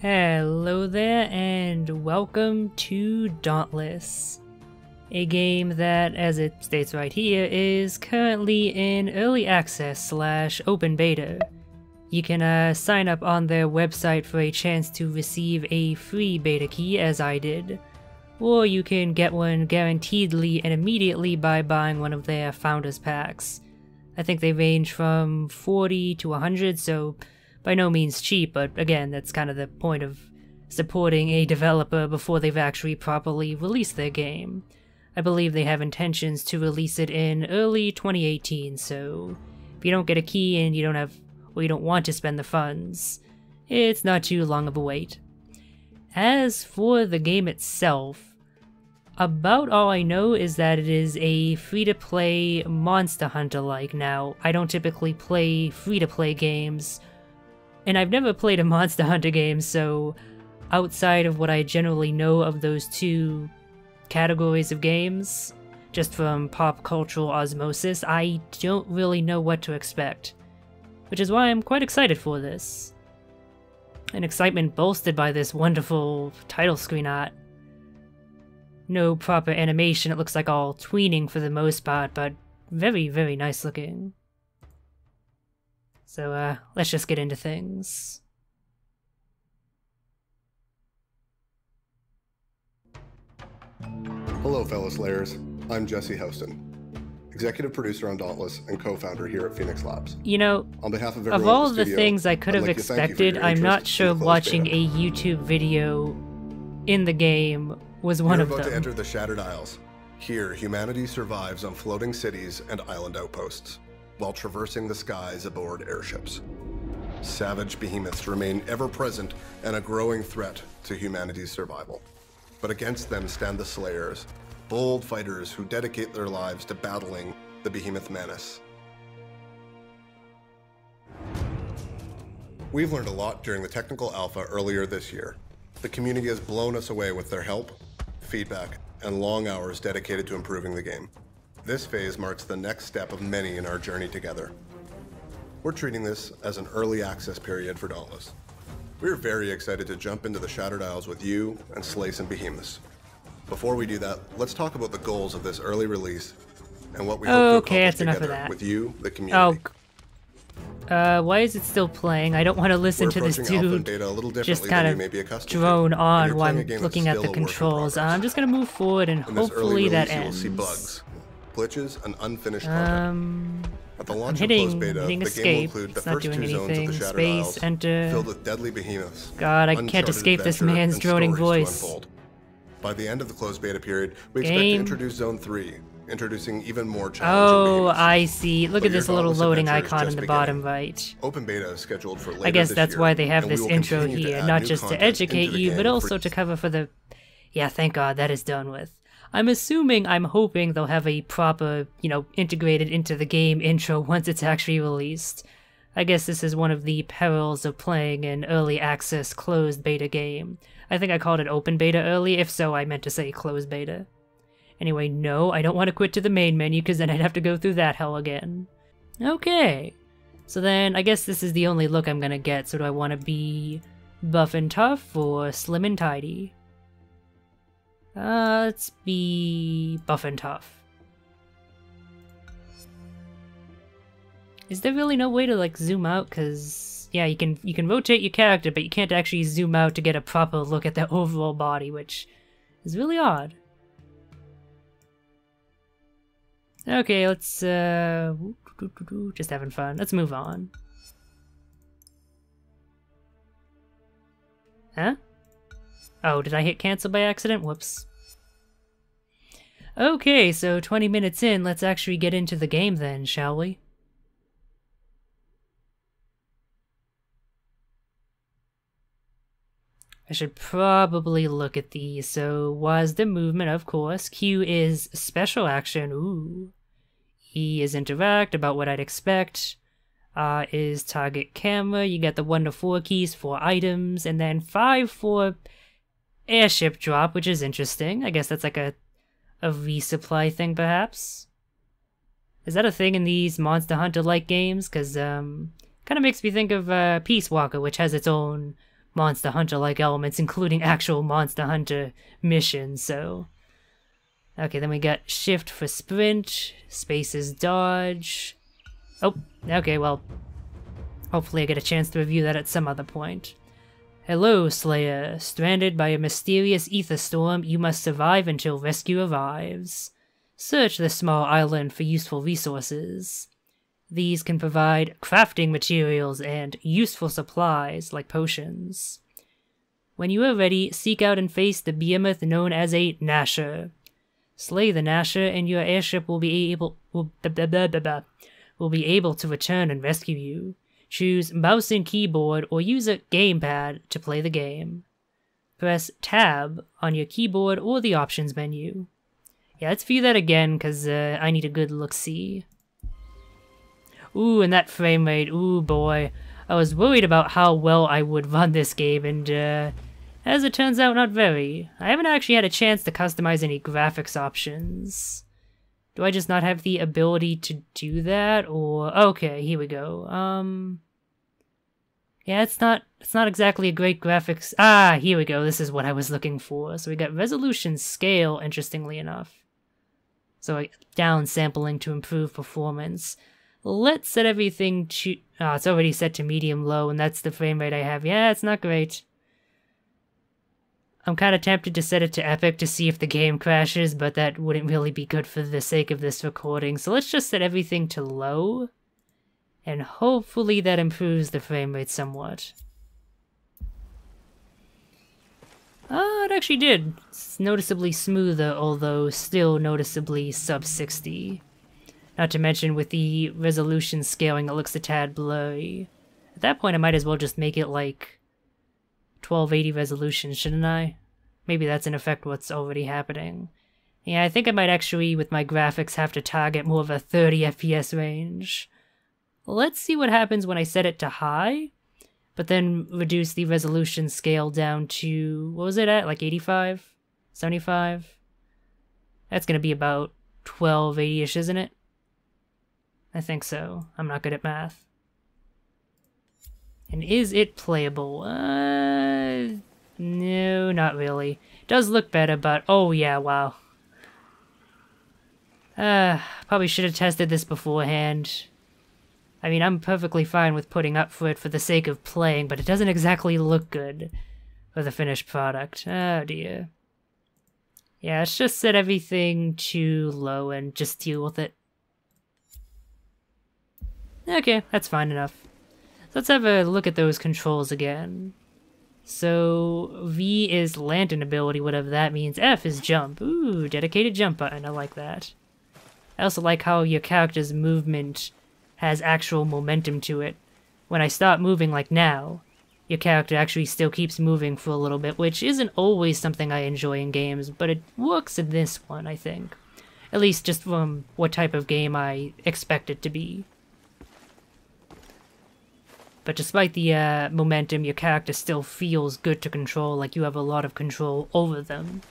Hello there, and welcome to Dauntless, a game that, as it states right here, is currently in early access / open beta. You can sign up on their website for a chance to receive a free beta key, as I did, or you can get one guaranteedly and immediately by buying one of their founders packs. I think they range from 40 to 100, so by no means cheap, but again, that's kind of the point of supporting a developer before they've actually properly released their game. I believe they have intentions to release it in early 2018, so if you don't get a key and you don't want to spend the funds, it's not too long of a wait. As for the game itself, about all I know is that it is a free-to-play Monster Hunter-like. Now, I don't typically play free-to-play games, and I've never played a Monster Hunter game, so outside of what I generally know of those two categories of games, just from pop cultural osmosis, I don't really know what to expect. Which is why I'm quite excited for this. An excitement bolstered by this wonderful title screen art. No proper animation, it looks like all tweening for the most part, but very, very nice looking. So, let's just get into things. Hello, fellow Slayers. I'm Jesse Houston, executive producer on Dauntless and co-founder here at Phoenix Labs. You know, on behalf of everyone all at the the studio, things I could have expected, I'm not sure watching a YouTube video in the game was one of them. We're about to enter the Shattered Isles. Here, humanity survives on floating cities and island outposts, while traversing the skies aboard airships. Savage behemoths remain ever-present and a growing threat to humanity's survival. But against them stand the Slayers, bold fighters who dedicate their lives to battling the behemoth menace. We've learned a lot during the technical alpha earlier this year. The community has blown us away with their help, feedback, and long hours dedicated to improving the game. This phase marks the next step of many in our journey together. We're treating this as an early access period for Dauntless. We're very excited to jump into the Shattered Isles with you and slay some behemoths. Before we do that, let's talk about the goals of this early release and what we hope to accomplish together with you, the community. Why is it still playing? I don't want to listen to this dude just kind of drone on while I'm looking at the controls. I'm just gonna move forward and hopefully that ends. You'll see bugs, glitches, and unfinished content. At the launch of closed beta, the game will escape. include the first two zones of the Shattered Isles, filled with deadly behemoths. God, I can't escape this man's droning voice. By the end of the closed beta period, we expect to introduce Zone 3, introducing even more challenging behemoths. I see. Look at this little loading icon in the bottom right. Open beta is scheduled for later I guess this that's year, why they have this intro continue to here, add not new just to content educate into the you, game but also to cover for the... Yeah, thank God, that is done with. I'm hoping they'll have a proper, integrated into the game intro once it's actually released. I guess this is one of the perils of playing an early access closed beta game. I think I called it open beta early, if so I meant to say closed beta. Anyway, no, I don't want to quit to the main menu because then I'd have to go through that hell again. Okay, so then I guess this is the only look I'm gonna get, so do I want to be buff and tough or slim and tidy? Let's be buff and tough. Is there really no way to zoom out? Cause yeah, you can rotate your character, but you can't actually zoom out to get a proper look at the overall body, which is really odd. Okay, let's just having fun. Let's move on. Huh? Oh, did I hit cancel by accident? Whoops. Okay, so 20 minutes in, let's actually get into the game then, shall we? I should probably look at these. So, was the movement, of course. Q is special action. Ooh. E is interact, about what I'd expect. R is target camera. You get the 1 to 4 keys for items, and then 5 for airship drop, which is interesting. I guess that's like a resupply thing, perhaps? Is that a thing in these Monster Hunter-like games? Because, kind of makes me think of Peace Walker, which has its own Monster Hunter-like elements, including actual Monster Hunter missions, so... Okay, then we got shift for sprint, space is dodge... Oh, okay, well... Hopefully I get a chance to review that at some other point. Hello, Slayer. Stranded by a mysterious ether storm, you must survive until rescue arrives. Search the small island for useful resources. These can provide crafting materials and useful supplies like potions. When you are ready, seek out and face the behemoth known as a Gnasher. Slay the Gnasher and your airship will be able to return and rescue you. Choose mouse and keyboard or use a gamepad to play the game. Press Tab on your keyboard or the options menu. Yeah, let's view that again because I need a good look-see. Ooh, and that frame rate, ooh boy. I was worried about how well I would run this game, and as it turns out, not very. I haven't actually had a chance to customize any graphics options. Do I just not have the ability to do that, or... Okay, here we go. Yeah, it's not exactly a great graphics... Ah, here we go, this is what I was looking for. So we got resolution scale, interestingly enough. So downsampling to improve performance. Let's set everything to... Oh, it's already set to medium-low, and that's the frame rate I have. Yeah, it's not great. I'm kind of tempted to set it to epic to see if the game crashes, but that wouldn't really be good for the sake of this recording. So let's just set everything to low, and hopefully that improves the frame rate somewhat. Oh, it actually did. It's noticeably smoother, although still noticeably sub-60. Not to mention, with the resolution scaling, it looks a tad blurry. At that point, I might as well just make it like 1280 resolution, shouldn't I? Maybe that's in effect what's already happening. Yeah, I think I might actually, with my graphics, have to target more of a 30 FPS range. Let's see what happens when I set it to high, but then reduce the resolution scale down to, what was it at, like 85? 75? That's gonna be about 1280-ish, isn't it? I think so. I'm not good at math. And is it playable? No, not really. It does look better, but oh yeah, wow. Probably should have tested this beforehand. I mean, I'm perfectly fine with putting up for it for the sake of playing, but it doesn't exactly look good for the finished product. Oh dear. Yeah, let's just set everything to low and just deal with it. Okay, that's fine enough. Let's have a look at those controls again. So, V is lantern ability, whatever that means. F is jump. Ooh, dedicated jump button, I like that. I also like how your character's movement has actual momentum to it. When I start moving like now, your character actually still keeps moving for a little bit, which isn't always something I enjoy in games, but it works in this one, I think. At least just from what type of game I expect it to be. But despite the momentum, your character still feels good to control, like you have a lot of control over them.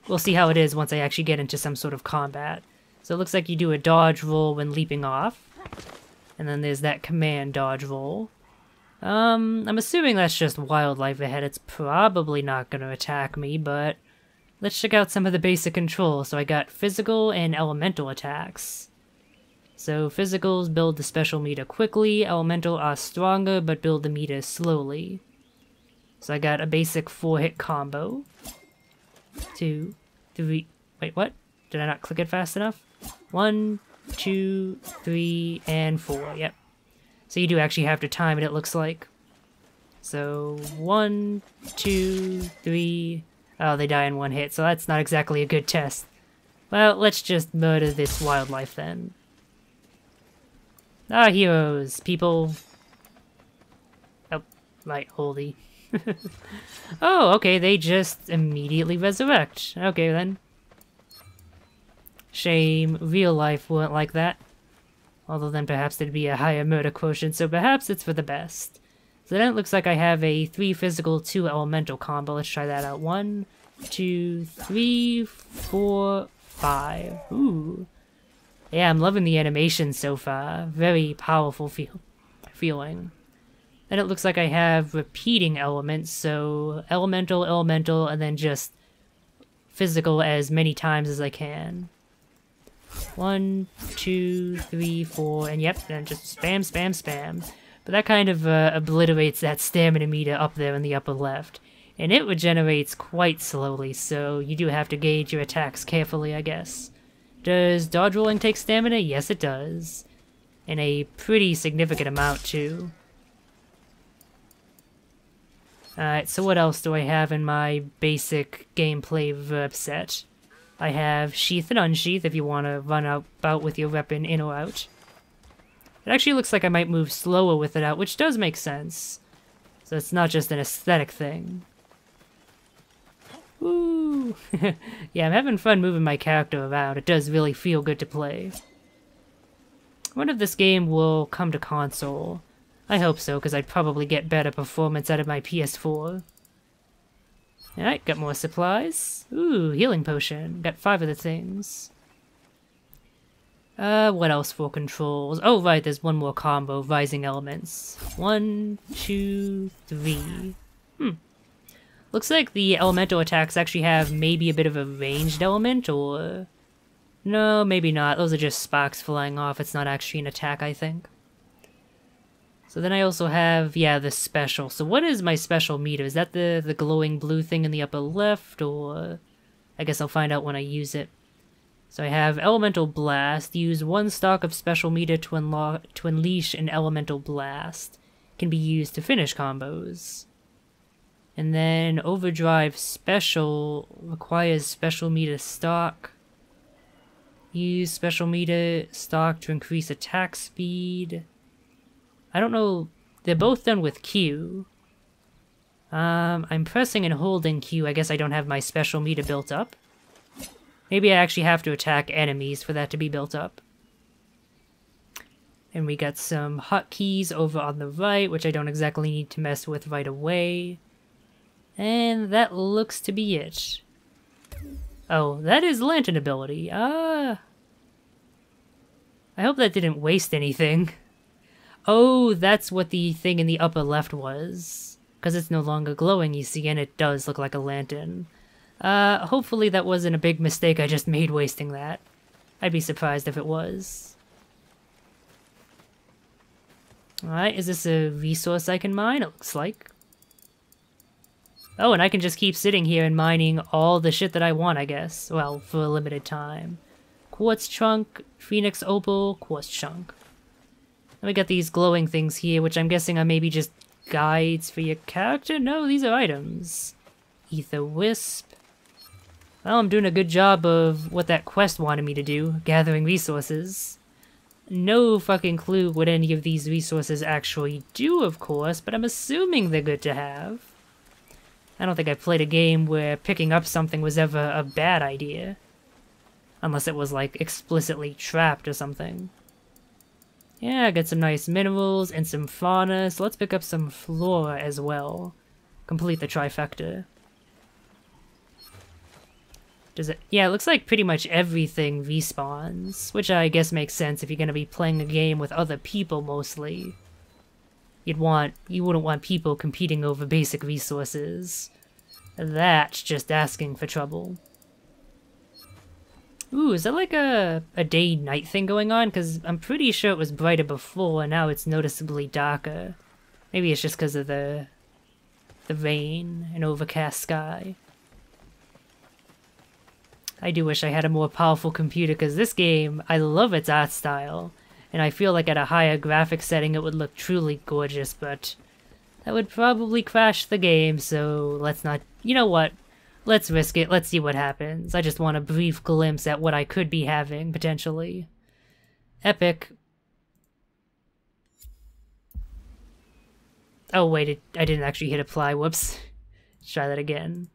We'll see how it is once I actually get into some sort of combat. So it looks like you do a dodge roll when leaping off. And then there's that command dodge roll. I'm assuming that's just wildlife ahead. It's probably not going to attack me, but let's check out some of the basic controls. So I got physical and elemental attacks. So physicals build the special meter quickly, elemental are stronger but build the meter slowly. So I got a basic 4-hit combo. 2, 3, wait, what? Did I not click it fast enough? 1, 2, 3, and 4, yep. So you do actually have to time it, it looks like. So 1, 2, 3, oh, they die in one hit, so that's not exactly a good test. Well, let's just murder this wildlife then. Ah, heroes, people. Oh, right, holy. Oh, okay, they just immediately resurrect. Okay, then. Shame, real life weren't like that. Although then perhaps there'd be a higher murder quotient, so perhaps it's for the best. So then it looks like I have a 3 physical, 2 elemental combo. Let's try that out. 1, 2, 3, 4, 5. Ooh. Yeah, I'm loving the animation so far. Very powerful feeling. Then it looks like I have repeating elements, so elemental, elemental, and then just physical as many times as I can. 1, 2, 3, 4, and yep, then just spam, spam, spam. But that kind of obliterates that stamina meter up there in the upper left. And it regenerates quite slowly, so you do have to gauge your attacks carefully, I guess. Does dodge rolling take stamina? Yes, it does. And a pretty significant amount, too. Alright, so what else do I have in my basic gameplay verb set? I have sheath and unsheath if you want to run about with your weapon in or out. It actually looks like I might move slower with it out, which does make sense. So it's not just an aesthetic thing. Woo! Yeah, I'm having fun moving my character around. It does really feel good to play. I wonder if this game will come to console. I hope so, because I'd probably get better performance out of my PS4. Alright, got more supplies. Ooh, healing potion. Got 5 of the things. What else for controls? Oh, right, there's one more combo, Rising Elements. 1, 2, 3. Looks like the elemental attacks actually have maybe a bit of a ranged element, or... No, maybe not. Those are just sparks flying off. It's not actually an attack, I think. So then I also have, yeah, the special. So what is my special meter? Is that the glowing blue thing in the upper left, or... I guess I'll find out when I use it. So I have Elemental Blast. Use 1 stock of special meter to unleash an Elemental Blast. Can be used to finish combos. And then Overdrive Special requires special meter stock. Use special meter stock to increase attack speed. I don't know. They're both done with Q. I'm pressing and holding Q. I guess I don't have my special meter built up. Maybe I actually have to attack enemies for that to be built up. And we got some hotkeys over on the right, which I don't exactly need to mess with right away. And that looks to be it. Oh, that is Lantern ability. I hope that didn't waste anything. Oh, that's what the thing in the upper left was. Because it's no longer glowing, you see, and it does look like a lantern. Hopefully that wasn't a big mistake I just made wasting that. I'd be surprised if it was. Alright, is this a resource I can mine? It looks like. Oh, and I can just keep sitting here and mining all the shit that I want, I guess. Well, for a limited time. Quartz chunk, Phoenix opal, quartz chunk. And we got these glowing things here, which I'm guessing are maybe just guides for your character? No, these are items. Ether wisp. Well, I'm doing a good job of what that quest wanted me to do, gathering resources. No fucking clue what any of these resources actually do, of course, but I'm assuming they're good to have. I don't think I played a game where picking up something was ever a bad idea. Unless it was, like, explicitly trapped or something. Yeah, I got some nice minerals and some fauna, so let's pick up some flora as well. Complete the trifecta. Does it? Yeah, it looks like pretty much everything respawns, which I guess makes sense if you're gonna be playing a game with other people mostly. You wouldn't want people competing over basic resources. That's just asking for trouble. Ooh, is that like a day-night thing going on? Because I'm pretty sure it was brighter before, and now it's noticeably darker. Maybe it's just because of the rain and overcast sky. I do wish I had a more powerful computer, because this game, I love its art style. And I feel like at a higher graphic setting it would look truly gorgeous, but that would probably crash the game, so let's not... You know what? Let's risk it. Let's see what happens. I just want a brief glimpse at what I could be having, potentially. Epic. Oh, wait, I didn't actually hit apply. Whoops. Let's try that again.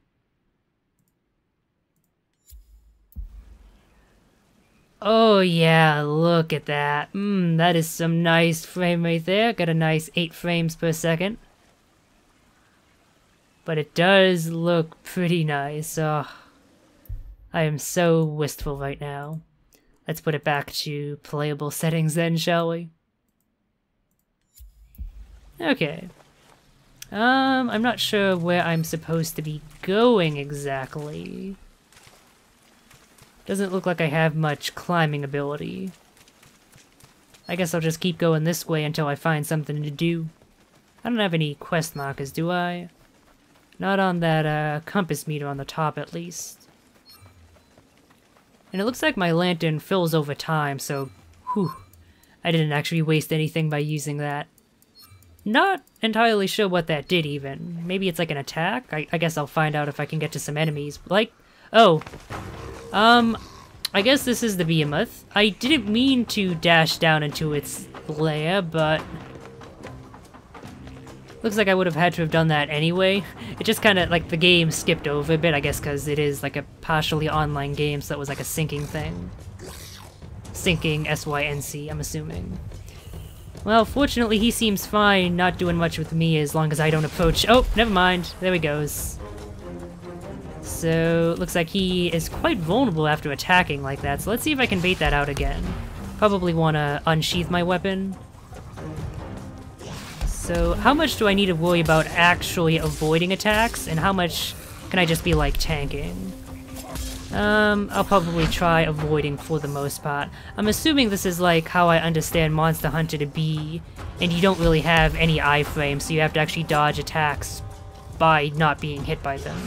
Oh yeah, look at that. That is some nice frame rate there. Got a nice 8 frames per second. But it does look pretty nice. Oh, I am so wistful right now. Let's put it back to playable settings then, shall we? Okay. I'm not sure where I'm supposed to be going exactly. Doesn't look like I have much climbing ability. I guess I'll just keep going this way until I find something to do. I don't have any quest markers, do I? Not on that compass meter on the top, at least. And it looks like my lantern fills over time, so whew, I didn't actually waste anything by using that. Not entirely sure what that did, even. Maybe it's like an attack? I guess I'll find out if I can get to some enemies. Like, oh, I guess this is the behemoth. I didn't mean to dash down into its lair, but looks like I would have had to have done that anyway. It just kind of, like, the game skipped over a bit, I guess because it is, like, a partially online game, so that was, like, a syncing thing. Syncing, S-Y-N-C, I'm assuming. Well, fortunately, he seems fine, not doing much with me as long as I don't approach. Oh, never mind. There he goes. So, looks like he is quite vulnerable after attacking like that, so let's see if I can bait that out again. Probably want to unsheath my weapon. So, how much do I need to worry about actually avoiding attacks, and how much can I just be, like, tanking? I'll probably try avoiding for the most part. I'm assuming this is like how I understand Monster Hunter to be, and you don't really have any iframe, so you have to actually dodge attacks by not being hit by them.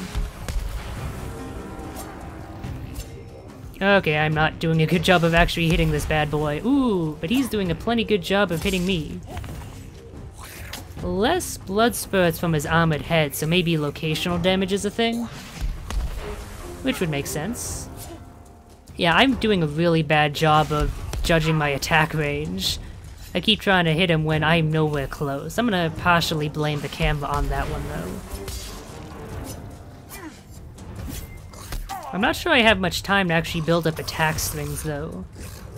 Okay, I'm not doing a good job of actually hitting this bad boy. Ooh, but he's doing a plenty good job of hitting me. Less blood spurts from his armored head, so maybe locational damage is a thing? Which would make sense. Yeah, I'm doing a really bad job of judging my attack range. I keep trying to hit him when I'm nowhere close. I'm gonna partially blame the camera on that one, though. I'm not sure I have much time to actually build up attack strings, though.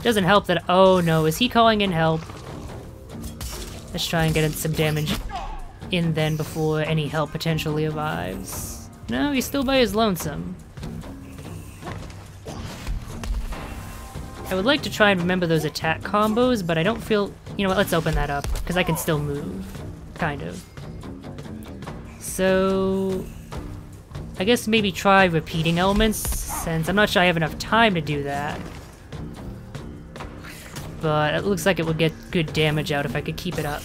Doesn't help that— oh no, is he calling in help? Let's try and get some damage in then before any help potentially arrives. No, he's still by his lonesome. I would like to try and remember those attack combos, but I don't feel— you know what, let's open that up, because I can still move. Kind of. So I guess maybe try repeating elements, since I'm not sure I have enough time to do that. But it looks like it would get good damage out if I could keep it up.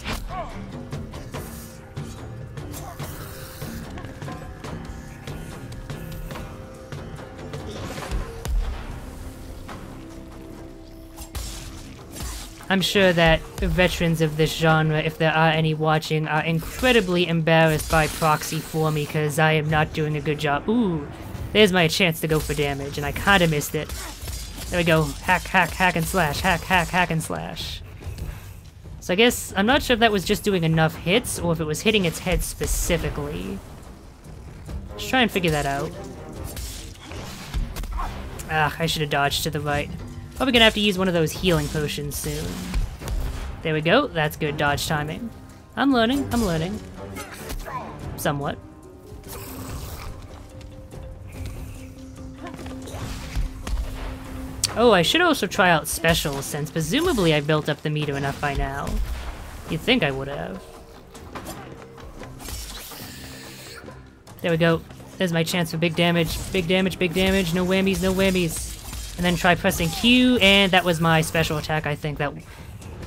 I'm sure that veterans of this genre, if there are any watching, are incredibly embarrassed by proxy for me because I am not doing a good job. Ooh, there's my chance to go for damage, and I kinda missed it. There we go. Hack, hack, hack and slash. Hack, hack, hack and slash. So I guess, I'm not sure if that was just doing enough hits, or if it was hitting its head specifically. Let's try and figure that out. Ah, I should have dodged to the right. Probably gonna have to use one of those healing potions soon. There we go, that's good dodge timing. I'm learning, I'm learning. Somewhat. Oh, I should also try out specials, since presumably I built up the meter enough by now. You'd think I would have. There we go. There's my chance for big damage. Big damage, big damage. No whammies, no whammies. And then try pressing Q, and that was my special attack, I think. That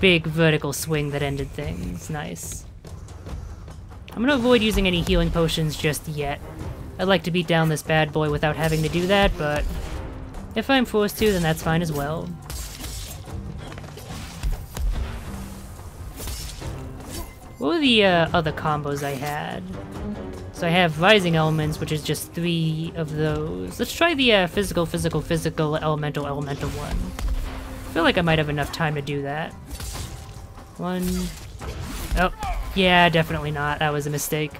big vertical swing that ended things. Nice. I'm gonna avoid using any healing potions just yet. I'd like to beat down this bad boy without having to do that, but if I'm forced to, then that's fine as well. What were the other combos I had? So I have Rising Elements, which is just 3 of those. Let's try the physical, elemental one. I feel like I might have enough time to do that. 1... oh, yeah, definitely not. That was a mistake.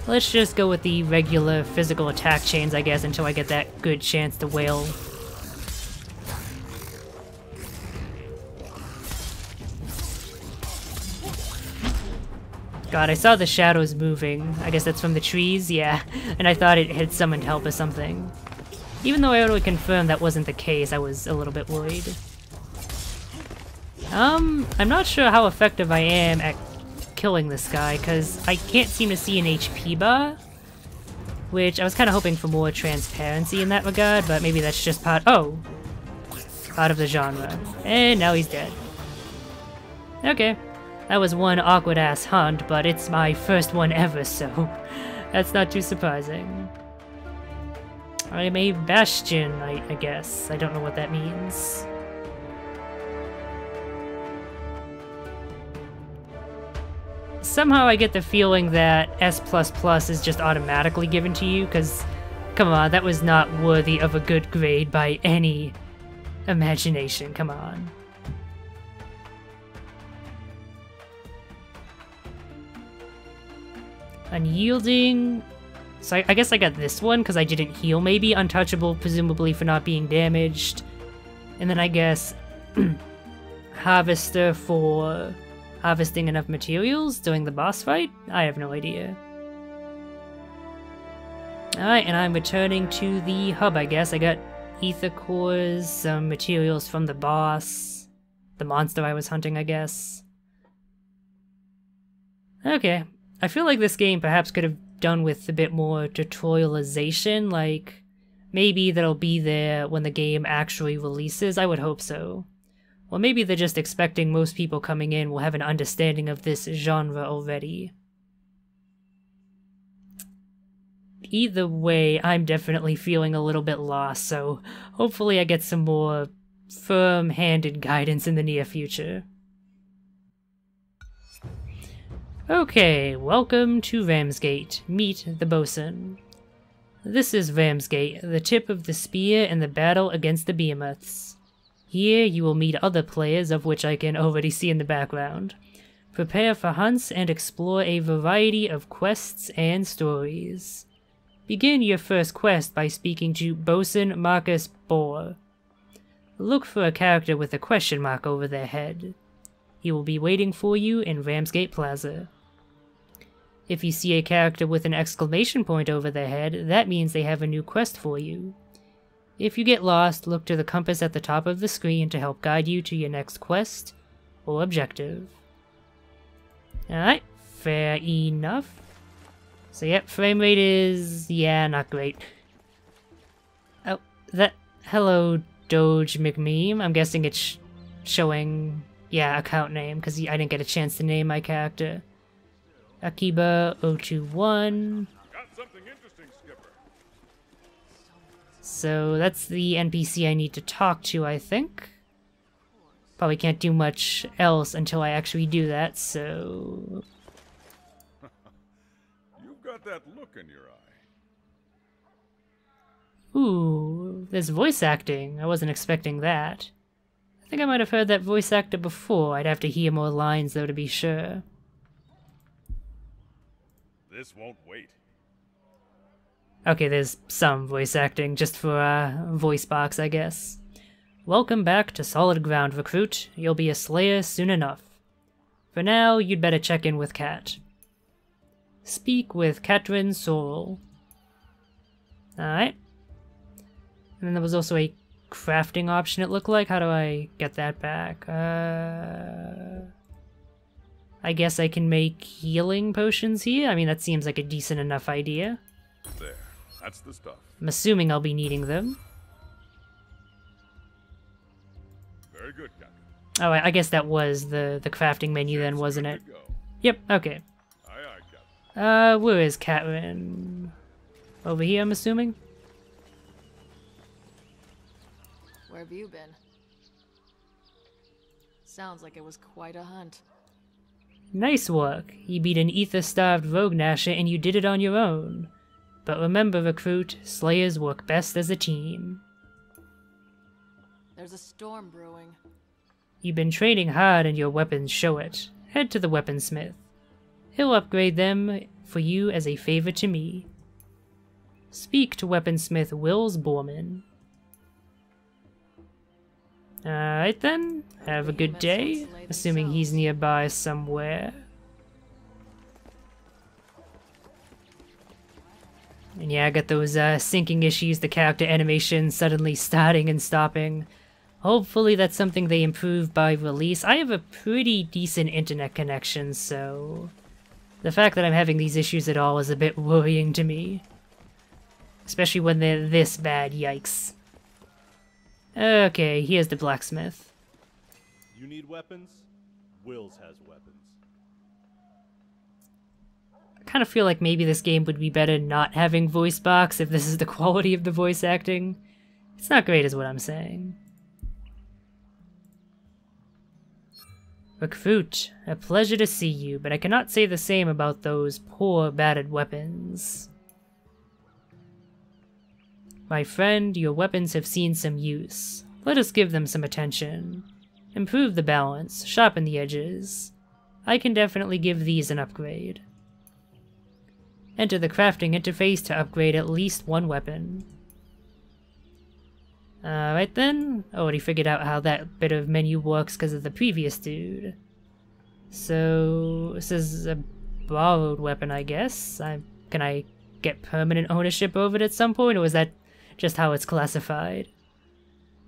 Let's just go with the regular physical attack chains, I guess, until I get that good chance to wail. God, I saw the shadows moving. I guess that's from the trees, yeah. And I thought it had summoned help or something. Even though I already confirmed that wasn't the case, I was a little bit worried. I'm not sure how effective I am at killing this guy, because I can't seem to see an HP bar. Which I was kind of hoping for more transparency in that regard, but maybe that's just part of the genre. And now he's dead. Okay. That was one awkward-ass hunt, but it's my first one ever, so that's not too surprising. I'm a Bastion, I guess. I don't know what that means. Somehow I get the feeling that S++ is just automatically given to you, because, come on, that was not worthy of a good grade by any imagination, come on. Unyielding... So I guess I got this one because I didn't heal, maybe. Untouchable, presumably for not being damaged. And then I guess... Harvester for harvesting enough materials during the boss fight? I have no idea. Alright, and I'm returning to the hub, I guess. I got ether cores, some materials from the boss. The monster I was hunting, I guess. Okay. I feel like this game perhaps could have done with a bit more tutorialization, like, maybe that'll be there when the game actually releases. I would hope so. Or maybe they're just expecting most people coming in will have an understanding of this genre already. Either way, I'm definitely feeling a little bit lost, so hopefully I get some more firm-handed guidance in the near future. Okay, welcome to Ramsgate. Meet the bosun. This is Ramsgate, the tip of the spear in the battle against the behemoths. Here you will meet other players, of which I can already see in the background. Prepare for hunts and explore a variety of quests and stories. Begin your first quest by speaking to Bosun Marcus Bohr. Look for a character with a question mark over their head. He will be waiting for you in Ramsgate Plaza. If you see a character with an exclamation point over their head, that means they have a new quest for you. If you get lost, look to the compass at the top of the screen to help guide you to your next quest or objective. Alright, fair enough. So yep, frame rate is, yeah, not great. Oh, hello Doge McMeme. I'm guessing it's showing, yeah, account name, because I didn't get a chance to name my character. Akiba 021. Got something interesting, Skipper. So that's the NPC I need to talk to, I think. Probably can't do much else until I actually do that, so... You've got that look in your eye. Ooh, there's voice acting. I wasn't expecting that. I think I might have heard that voice actor before. I'd have to hear more lines, though, to be sure. This won't wait. Okay, there's some voice acting, just for voice box, I guess. Welcome back to Solid Ground, Recruit. You'll be a Slayer soon enough. For now, you'd better check in with Kat. Speak with Katrin Sorrel. Alright. And then there was also a crafting option, it looked like. How do I get that back? I guess I can make healing potions here? I mean, that seems like a decent enough idea. There, that's the stuff. I'm assuming I'll be needing them. Very good, Captain. Oh, I guess that was the crafting menu then, wasn't it? Go. Yep, okay. Aye, aye, Captain. Where is Catrin? Over here, I'm assuming? Where have you been? Sounds like it was quite a hunt. Nice work. You beat an ether-starved rogue Nasher and you did it on your own. But remember, Recruit, Slayers work best as a team. There's a storm brewing. You've been training hard and your weapons show it. Head to the weaponsmith. He'll upgrade them for you as a favor to me. Speak to weaponsmith Wills Borman. Alright then, have a good day, assuming he's nearby somewhere. And yeah, I got those syncing issues, the character animation suddenly starting and stopping. Hopefully that's something they improve by release. I have a pretty decent internet connection, so the fact that I'm having these issues at all is a bit worrying to me. Especially when they're this bad, yikes. Okay, here's the blacksmith. You need weapons? Wills has weapons. I kind of feel like maybe this game would be better not having voice box if this is the quality of the voice acting. It's not great is what I'm saying. Recruit, a pleasure to see you, but I cannot say the same about those poor, battered weapons. My friend, your weapons have seen some use. Let us give them some attention. Improve the balance, sharpen the edges. I can definitely give these an upgrade. Enter the crafting interface to upgrade at least one weapon. Alright then, already figured out how that bit of menu works because of the previous dude. So, this is a borrowed weapon, I guess. Can I get permanent ownership over it at some point, or is that just how it's classified?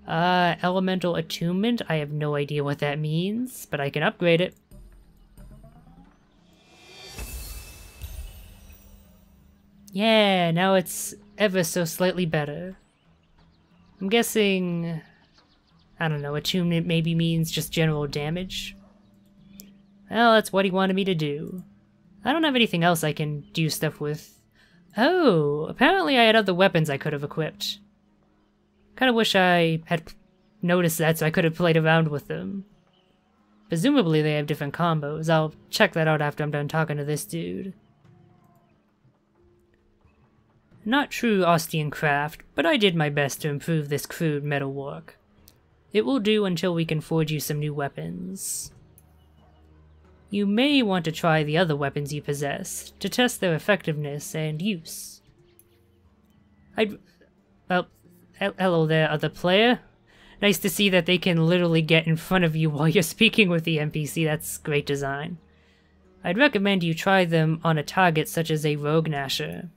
Elemental attunement, I have no idea what that means, but I can upgrade it. Yeah, now it's ever so slightly better. I'm guessing, I don't know, attunement maybe means just general damage. Well, that's what he wanted me to do. I don't have anything else I can do stuff with. Oh, apparently I had other weapons I could have equipped. Kinda wish I had noticed that so I could have played around with them. Presumably they have different combos. I'll check that out after I'm done talking to this dude. Not true Ostian craft, but I did my best to improve this crude metalwork. It will do until we can forge you some new weapons. You may want to try the other weapons you possess, to test their effectiveness and use. Well, hello there, other player. Nice to see that they can literally get in front of you while you're speaking with the NPC, that's great design. I'd recommend you try them on a target such as a rogue gnasher.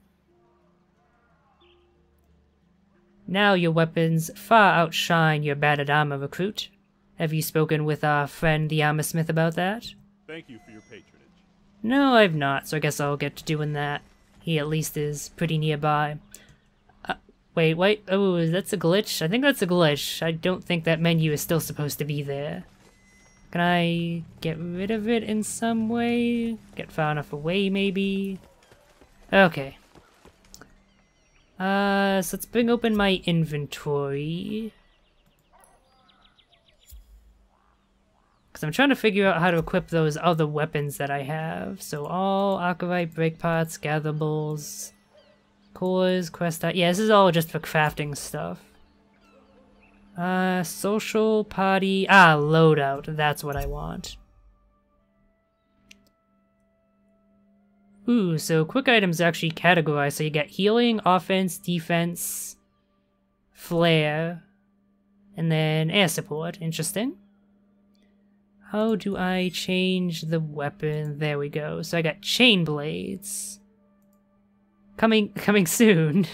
Now your weapons far outshine your battered armor, recruit. Have you spoken with our friend the armor smith about that? Thank you for your patronage. No, I've not, so I guess I'll get to doing that. He at least is pretty nearby. Wait, oh, that's a glitch? I think that's a glitch. I don't think that menu is still supposed to be there. Can I get rid of it in some way? Get far enough away, maybe? Okay. So let's bring open my inventory. Because I'm trying to figure out how to equip those other weapons that I have. So all Archivite break parts, gatherables, cores, quest... Yeah, this is all just for crafting stuff. Social, party... loadout. That's what I want. Ooh, so quick items are actually categorized. So you get healing, offense, defense, flare, and then air support. Interesting. How do I change the weapon? There we go. So I got chain blades. Coming soon.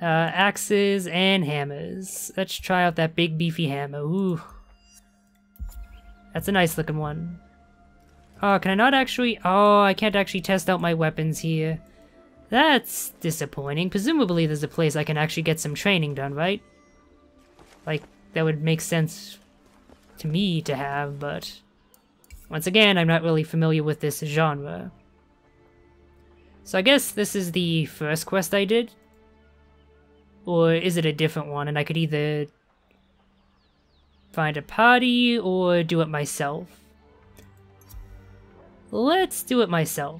Axes and hammers. Let's try out that big beefy hammer. Ooh. That's a nice looking one. Oh, can I not actually... Oh, I can't actually test out my weapons here. That's disappointing. Presumably there's a place I can actually get some training done, right? Like, that would make sense to me to have, but... Once again, I'm not really familiar with this genre. So I guess this is the first quest I did? Or is it a different one, and I could either find a party or do it myself? Let's do it myself.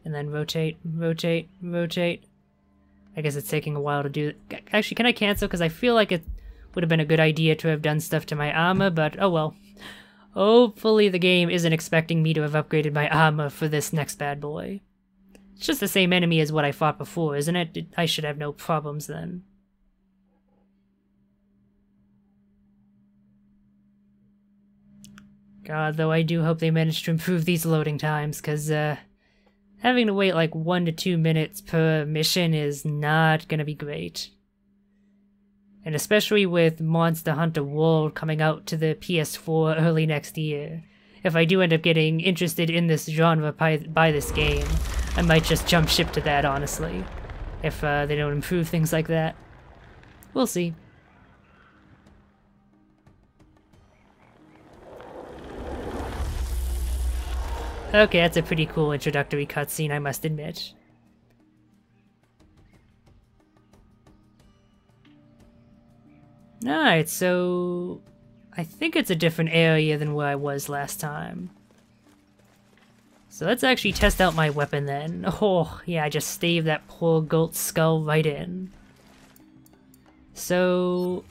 And then rotate, rotate, rotate. I guess it's taking a while to do it. Actually, can I cancel? Because I feel like it would have been a good idea to have done stuff to my armor, but oh well. Hopefully the game isn't expecting me to have upgraded my armor for this next bad boy. It's just the same enemy as what I fought before, isn't it? I should have no problems then. God, though, I do hope they manage to improve these loading times, because, having to wait like 1 to 2 minutes per mission is not gonna be great. And especially with Monster Hunter World coming out to the PS4 early next year, if I do end up getting interested in this genre by this game, I might just jump ship to that, honestly, if they don't improve things like that. We'll see. Okay, that's a pretty cool introductory cutscene, I must admit. Alright, so I think it's a different area than where I was last time. So let's actually test out my weapon then. Oh, yeah, I just staved that poor goat's skull right in. So,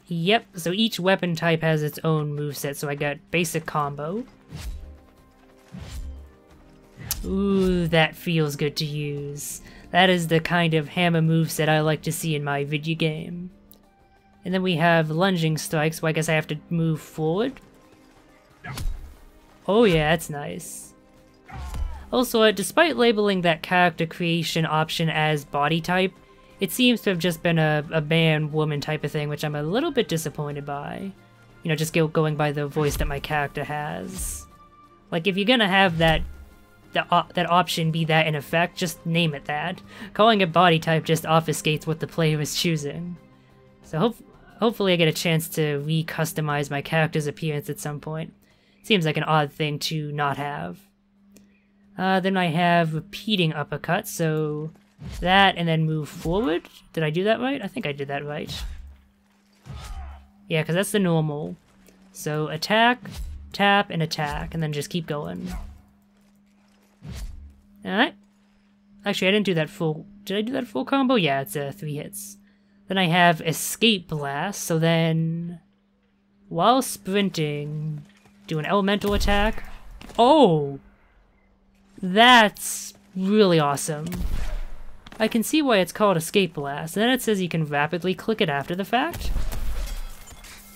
yep, so each weapon type has its own moveset, so I got basic combo. Ooh, that feels good to use. That is the kind of hammer moveset I like to see in my video game. And then we have lunging strikes, so I guess I have to move forward. Oh yeah, that's nice. Also, despite labeling that character creation option as body type, it seems to have just been a man-woman type of thing, which I'm a little bit disappointed by. You know, just going by the voice that my character has. Like, if you're gonna have that option be that in effect, just name it that. Calling it body type just obfuscates what the player is choosing. So hopefully I get a chance to re-customize my character's appearance at some point. Seems like an odd thing to not have. Then I have repeating uppercut, so that and then move forward. Did I do that right? I think I did that right. Yeah, because that's the normal. So attack, tap, and attack, and then just keep going. Alright. Actually, I didn't do that full... Did I do that full combo? Yeah, it's 3 hits. Then I have Escape Blast, so then... while sprinting, do an elemental attack. Oh! That's really awesome. I can see why it's called Escape Blast, and then it says you can rapidly click it after the fact.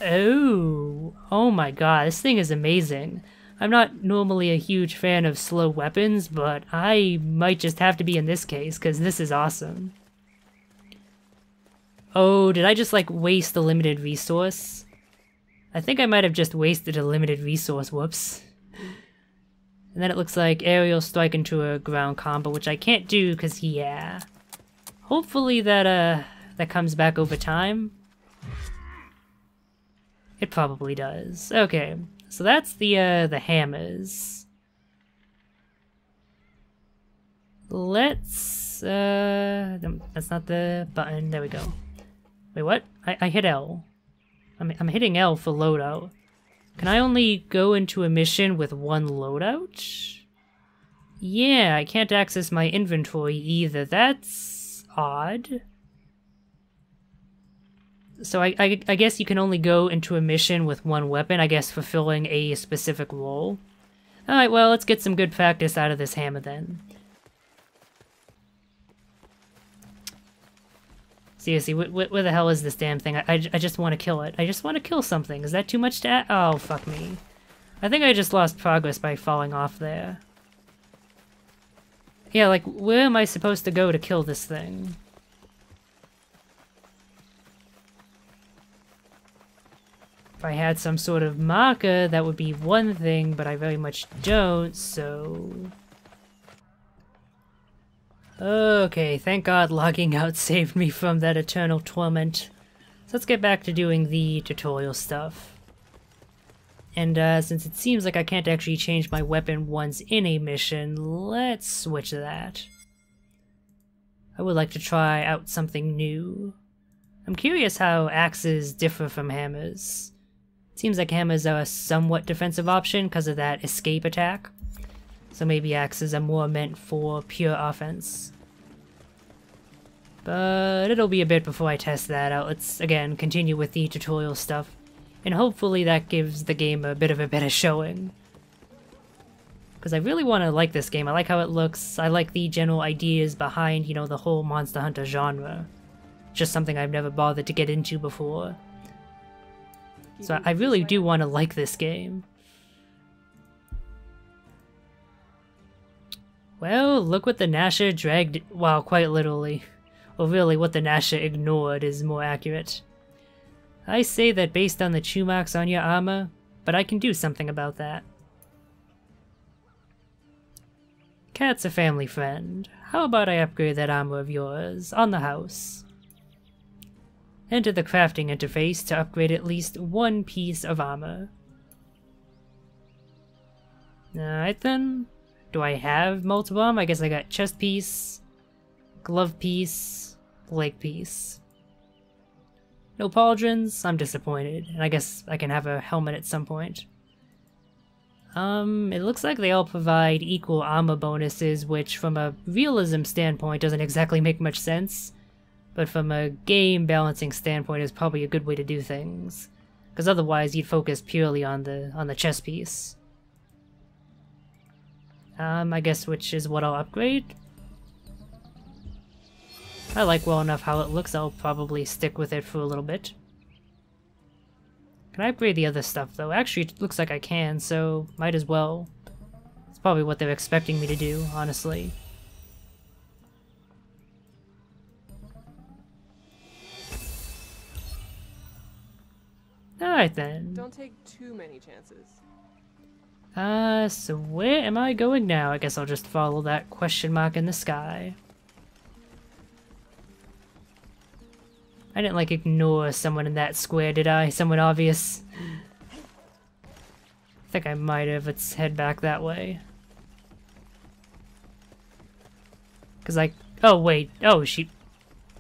Oh! Oh my god, this thing is amazing. I'm not normally a huge fan of slow weapons, but I might just have to be in this case, because this is awesome. Oh, did I just, like, waste a limited resource? I think I might have just wasted a limited resource, whoops. And then it looks like aerial strike into a ground combo, which I can't do, because, yeah. Hopefully that comes back over time. It probably does. Okay. So that's the hammers. Let's, no, that's not the button, there we go. Wait, what? I hit L. I'm hitting L for loadout. Can I only go into a mission with one loadout? Yeah, I can't access my inventory either, that's odd. So I guess you can only go into a mission with one weapon, I guess fulfilling a specific role. Alright, well, let's get some good practice out of this hammer then. Seriously, where the hell is this damn thing? I just want to kill it. I just want to kill something. Is that too much to add? Oh, fuck me. I think I just lost progress by falling off there. Yeah, like, where am I supposed to go to kill this thing? If I had some sort of marker, that would be one thing, but I very much don't, so... Okay, thank God logging out saved me from that eternal torment. So let's get back to doing the tutorial stuff. And since it seems like I can't actually change my weapon once in a mission, let's switch to that. I would like to try out something new. I'm curious how axes differ from hammers. Seems like hammers are a somewhat defensive option because of that escape attack. So maybe axes are more meant for pure offense. But it'll be a bit before I test that out. Let's, again, continue with the tutorial stuff. And hopefully that gives the game a bit of a better showing. Because I really want to like this game. I like how it looks. I like the general ideas behind, you know, the whole Monster Hunter genre. Just something I've never bothered to get into before. So I really do want to like this game. Well, look what the Nasha dragged... Wow, quite literally. Well, really, what the Nasha ignored is more accurate. I say that based on the chew marks on your armor, but I can do something about that. Cat's a family friend. How about I upgrade that armor of yours on the house? Enter the crafting interface to upgrade at least one piece of armor. Alright then. Do I have multiple armor? I guess I got chest piece, glove piece, leg piece. No pauldrons? I'm disappointed, and I guess I can have a helmet at some point. It looks like they all provide equal armor bonuses, which from a realism standpoint doesn't exactly make much sense, but from a game balancing standpoint is probably a good way to do things, because otherwise you'd focus purely on the chest piece. I guess which is what I'll upgrade. I like well enough how it looks, I'll probably stick with it for a little bit. Can I upgrade the other stuff though? Actually, it looks like I can, so might as well. It's probably what they're expecting me to do, honestly. Alright then. Don't take too many chances. So where am I going now? I guess I'll just follow that question mark in the sky. I didn't, like, ignore someone in that square, did I? Someone obvious? I think I might have. Let's head back that way. Cause oh wait, oh she...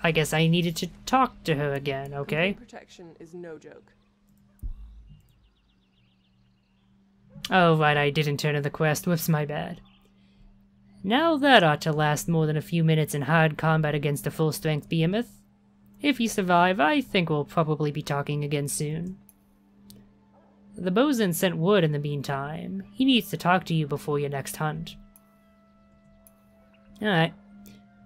I guess I needed to talk to her again, okay? Protection is no joke. Oh right, I didn't turn in the quest, whoops, my bad. Now that ought to last more than a few minutes in hard combat against a full-strength behemoth. If you survive, I think we'll probably be talking again soon. The bosun sent word in the meantime. He needs to talk to you before your next hunt. Alright.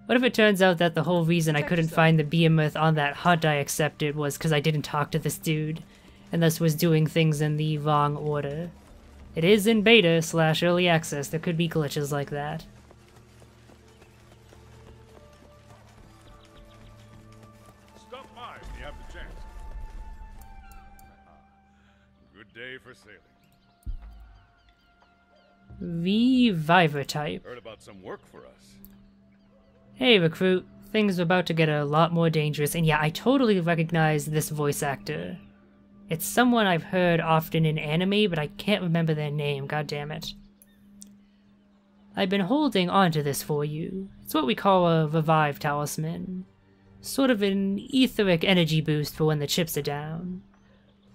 What if it turns out that the whole reason I couldn't find the behemoth on that hunt I accepted was because I didn't talk to this dude, and thus was doing things in the wrong order? It is in beta/early access, there could be glitches like that. Day for sailing. Reviver type. Heard about some work for us. Hey recruit, things are about to get a lot more dangerous, and yeah, I totally recognize this voice actor. It's someone I've heard often in anime, but I can't remember their name, god damn it. I've been holding onto this for you. It's what we call a revive talisman. Sort of an etheric energy boost for when the chips are down.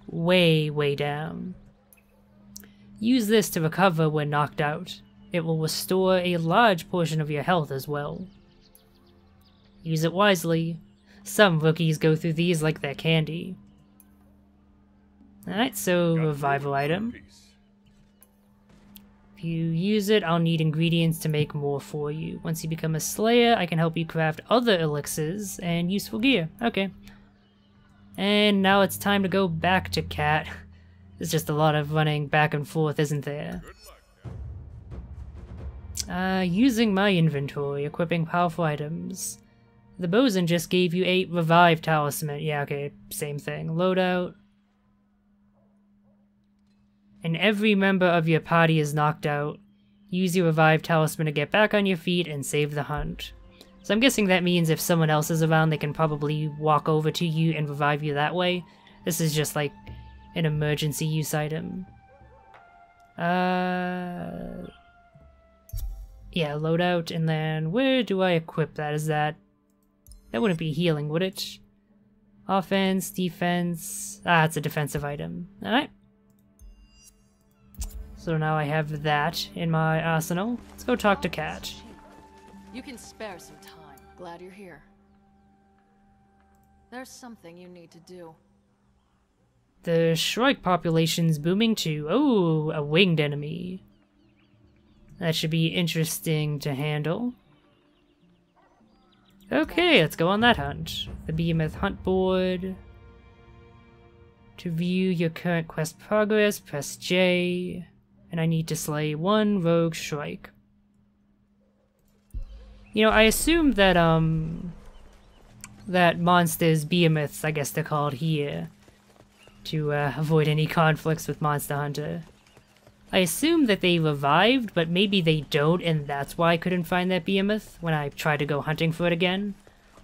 Way down. Use this to recover when knocked out. It will restore a large portion of your health as well. Use it wisely. Some rookies go through these like they're candy. Alright, so revival item. If you use it, I'll need ingredients to make more for you. Once you become a slayer, I can help you craft other elixirs and useful gear. Okay. And now it's time to go back to Cat. There's just a lot of running back and forth, isn't there? Using my inventory, equipping powerful items. The bosun just gave you a revive talisman. Yeah, okay, same thing. Loadout. And every member of your party is knocked out. Use your revive talisman to get back on your feet and save the hunt. So I'm guessing that means if someone else is around, they can probably walk over to you and revive you that way. This is just like an emergency use item. Yeah, loadout, and then where do I equip that? Is that wouldn't be healing, would it? Offense, defense. It's a defensive item. Alright. So now I have that in my arsenal. Let's go talk to Cat. You can spare some time. Glad you're here. There's something you need to do. The Shrike population's booming too. Oh, a winged enemy. That should be interesting to handle. Okay, let's go on that hunt. The Behemoth Hunt Board. To view your current quest progress, press J. And I need to slay one rogue Shrike. You know, I assume that, that monsters, behemoths, I guess they're called here, to avoid any conflicts with Monster Hunter. I assume that they revived, but maybe they don't, and that's why I couldn't find that behemoth when I tried to go hunting for it again.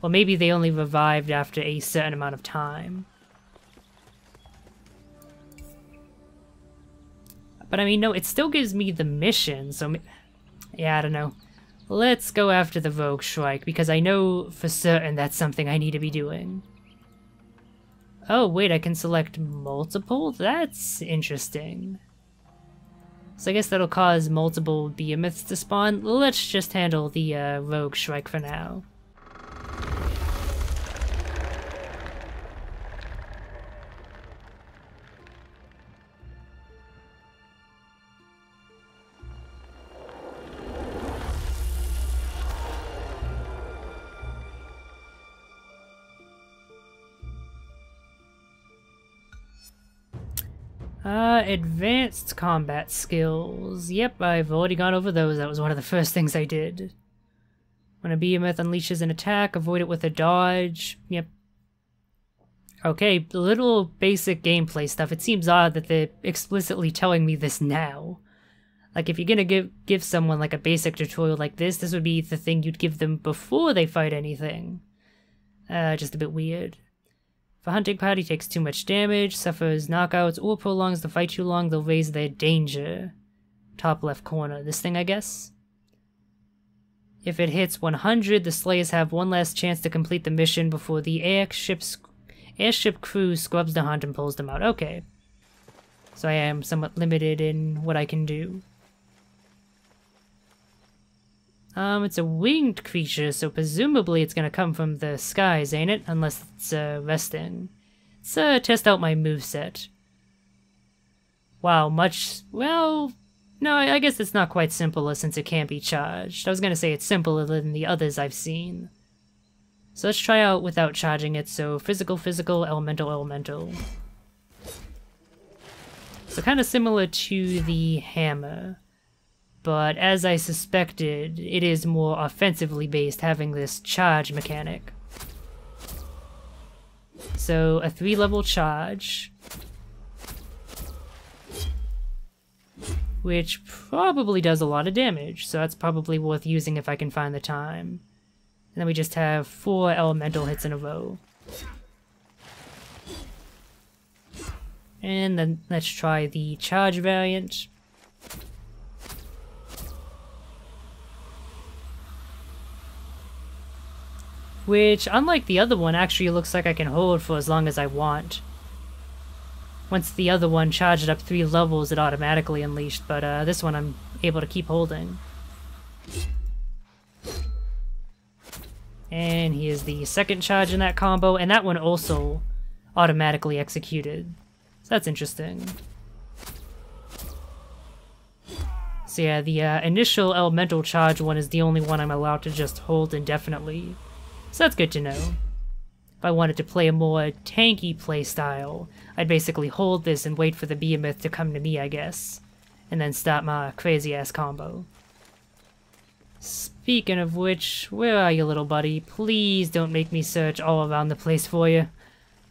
Or maybe they only revived after a certain amount of time. But I mean, no, it still gives me the mission, so... yeah, I don't know. Let's go after the Rogue Shrike, because I know for certain that's something I need to be doing. Oh, wait, I can select multiple? That's interesting. So I guess that'll cause multiple behemoths to spawn. Let's just handle the Rogue Shrike for now. Advanced combat skills. Yep, I've already gone over those. That was one of the first things I did. When a behemoth unleashes an attack, avoid it with a dodge. Yep. Okay, little basic gameplay stuff. It seems odd that they're explicitly telling me this now. Like, if you're gonna give someone like a basic tutorial like this would be the thing you'd give them before they fight anything. Just a bit weird. If a hunting party takes too much damage, suffers knockouts, or prolongs the fight too long, they'll raise their danger. Top left corner. This thing, I guess? If it hits 100, the Slayers have one last chance to complete the mission before the airship crew scrubs the hunt and pulls them out. Okay. So I am somewhat limited in what I can do. It's a winged creature, so presumably it's gonna come from the skies, ain't it? Unless it's, resting. Let's, test out my moveset. Wow, well... no, I guess it's not quite simpler since it can't be charged. I was gonna say it's simpler than the others I've seen. So let's try out without charging it, so physical, elemental. So kind of similar to the hammer. But as I suspected, it is more offensively based, having this charge mechanic. So, a 3-level charge. Which probably does a lot of damage, so that's probably worth using if I can find the time. And then we just have 4 elemental hits in a row. And then let's try the charge variant. Which, unlike the other one, actually looks like I can hold for as long as I want. Once the other one charged up 3 levels, it automatically unleashed, but this one I'm able to keep holding. And here's the second charge in that combo, and that one also automatically executed. So that's interesting. So yeah, the initial elemental charge one is the only one I'm allowed to just hold indefinitely. So that's good to know. If I wanted to play a more tanky playstyle, I'd basically hold this and wait for the behemoth to come to me, I guess. And then start my crazy-ass combo. Speaking of which, where are you, little buddy? Please don't make me search all around the place for you.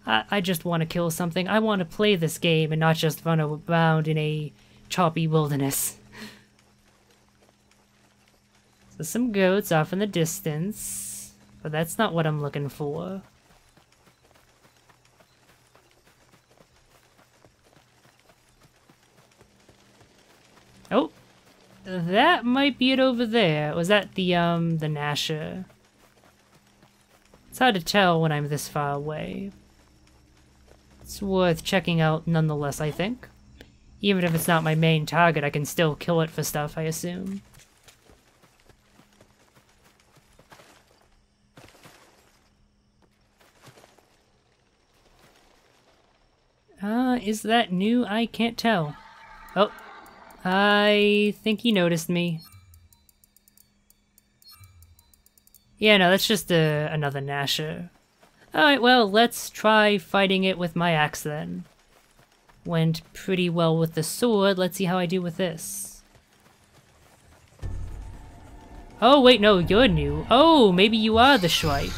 I just want to kill something. I want to play this game and not just run around in a choppy wilderness. So some goats off in the distance. But that's not what I'm looking for. Oh! That might be it over there. Was that the Gnasher? It's hard to tell when I'm this far away. It's worth checking out nonetheless, I think. Even if it's not my main target, I can still kill it for stuff, I assume. Is that new? I can't tell. Oh, I think he noticed me. Yeah, no, that's just another Gnasher. Alright, well, let's try fighting it with my axe then. Went pretty well with the sword. Let's see how I do with this. Oh, wait, no, you're new. Oh, maybe you are the Shrike.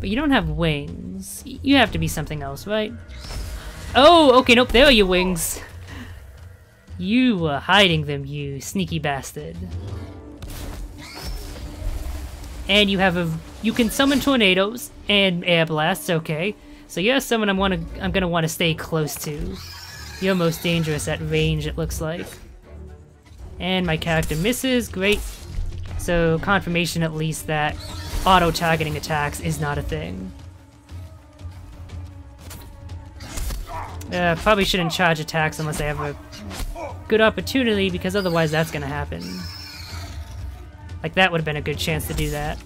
But you don't have wings. You have to be something else, right? Oh, okay, nope, there are your wings. You were hiding them, you sneaky bastard. And you have you can summon tornadoes and air blasts, okay. So you're someone I'm gonna want to stay close to. You're most dangerous at range, it looks like. And my character misses, great. So confirmation at least that auto-targeting attacks is not a thing. Probably shouldn't charge attacks unless I have a good opportunity, because otherwise that's gonna happen. Like, that would have been a good chance to do that.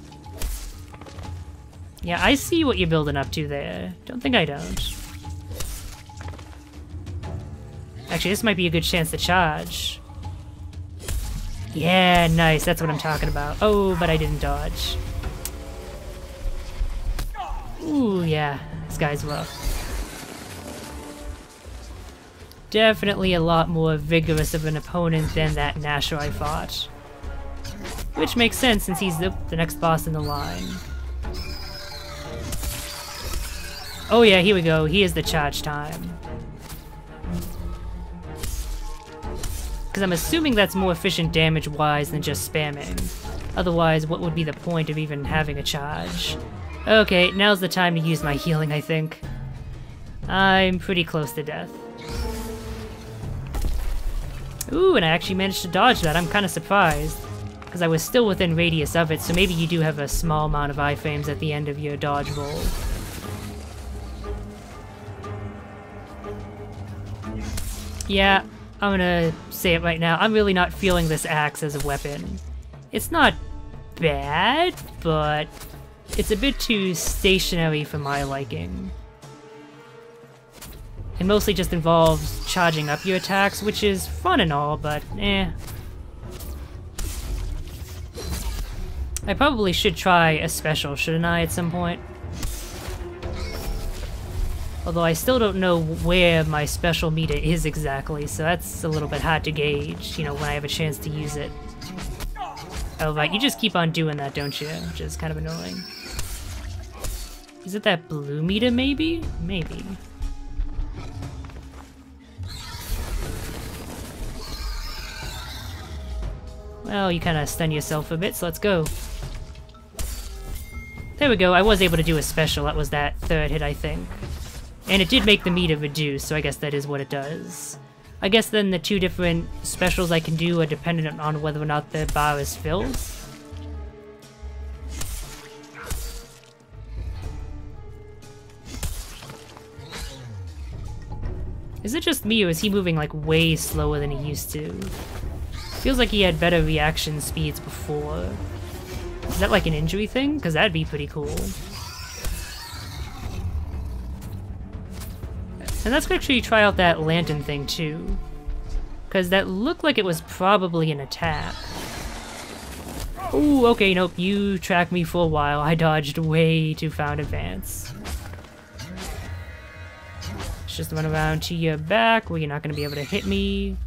Yeah, I see what you're building up to there. Don't think I don't. Actually, this might be a good chance to charge. Yeah, nice, that's what I'm talking about. Oh, but I didn't dodge. Ooh, yeah, this guy's rough. Definitely a lot more vigorous of an opponent than that Nasher I fought. Which makes sense since he's the next boss in the line. Oh yeah, here we go. He is the charge time. Because I'm assuming that's more efficient damage-wise than just spamming. Otherwise, what would be the point of even having a charge? Okay, now's the time to use my healing, I think. I'm pretty close to death. Ooh, and I actually managed to dodge that. I'm kind of surprised. Because I was still within radius of it, so maybe you do have a small amount of iframes at the end of your dodge roll. Yeah, I'm gonna say it right now. I'm really not feeling this axe as a weapon. It's not bad, but it's a bit too stationary for my liking. It mostly just involves charging up your attacks, which is fun and all, but eh. I probably should try a special, shouldn't I, at some point? Although I still don't know where my special meter is exactly, so that's a little bit hard to gauge, you know, when I have a chance to use it. Oh right, you just keep on doing that, don't you? Which is kind of annoying. Is it that blue meter, maybe? Maybe. Well, you kind of stun yourself a bit, so let's go. There we go, I was able to do a special. That was that third hit, I think. And it did make the meter reduce, so I guess that is what it does. I guess then the two different specials I can do are dependent on whether or not the bar is filled. Is it just me, or is he moving like way slower than he used to? Feels like he had better reaction speeds before. Is that like an injury thing? Because that'd be pretty cool. And let's actually try out that lantern thing too. Because that looked like it was probably an attack. Ooh, okay, nope, you tracked me for a while. I dodged way too far in advance. Let's just run around to your back where you're not going to be able to hit me.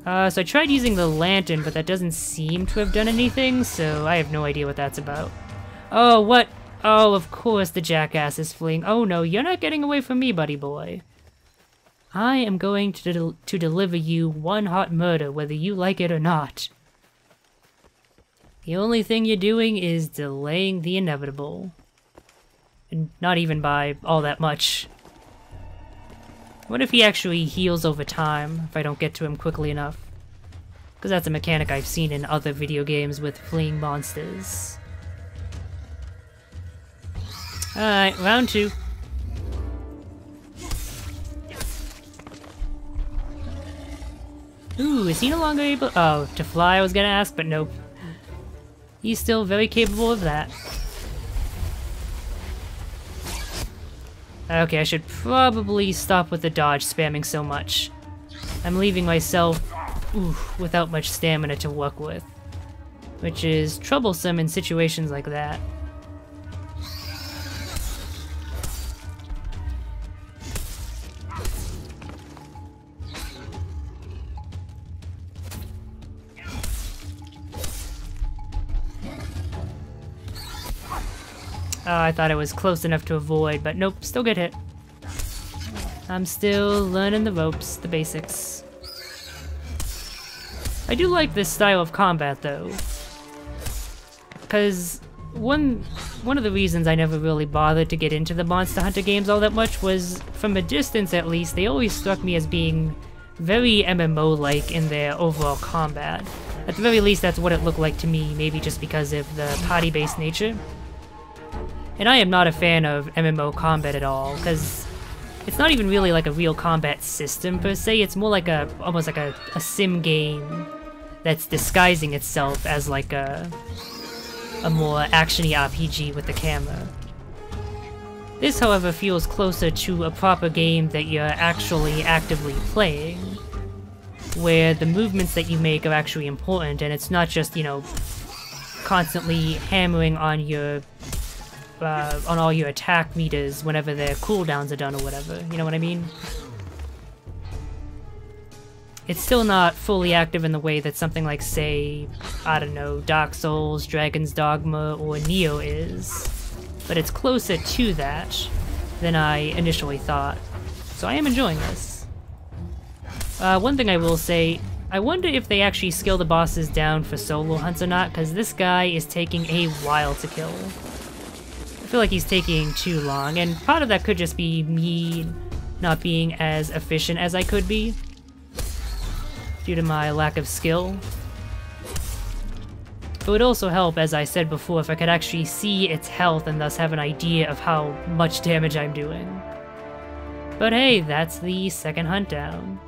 So I tried using the lantern, but that doesn't seem to have done anything, so I have no idea what that's about. Oh, what? Oh, of course the jackass is fleeing. Oh no, you're not getting away from me, buddy boy. I am going to deliver you one hot murder, whether you like it or not. The only thing you're doing is delaying the inevitable. And not even by all that much. What if he actually heals over time, if I don't get to him quickly enough? Because that's a mechanic I've seen in other video games with fleeing monsters. Alright, round 2. Ooh, is he no longer able— oh, to fly I was gonna ask, but nope. He's still very capable of that. Okay, I should probably stop with the dodge spamming so much. I'm leaving myself without much stamina to work with, which is troublesome in situations like that. I thought it was close enough to avoid, but nope, still get hit. I'm still learning the ropes, the basics. I do like this style of combat, though. Because one of the reasons I never really bothered to get into the Monster Hunter games all that much was, from a distance at least, they always struck me as being very MMO-like in their overall combat. At the very least, that's what it looked like to me, maybe just because of the party-based nature. And I am not a fan of MMO combat at all, because it's not even really like a real combat system per se, it's more like almost like a sim game that's disguising itself as like a more actiony RPG with the camera. This, however, feels closer to a proper game that you're actually actively playing, where the movements that you make are actually important, and it's not just, you know, constantly hammering on your on all your attack meters whenever their cooldowns are done or whatever, you know what I mean? It's still not fully active in the way that something like, say, I don't know, Dark Souls, Dragon's Dogma, or Nioh is, but it's closer to that than I initially thought, so I am enjoying this. One thing I will say, I wonder if they actually scale the bosses down for solo hunts or not, because this guy is taking a while to kill. I feel like he's taking too long, and part of that could just be me not being as efficient as I could be, due to my lack of skill. It would also help, as I said before, if I could actually see its health and thus have an idea of how much damage I'm doing. But hey, that's the second hunt down.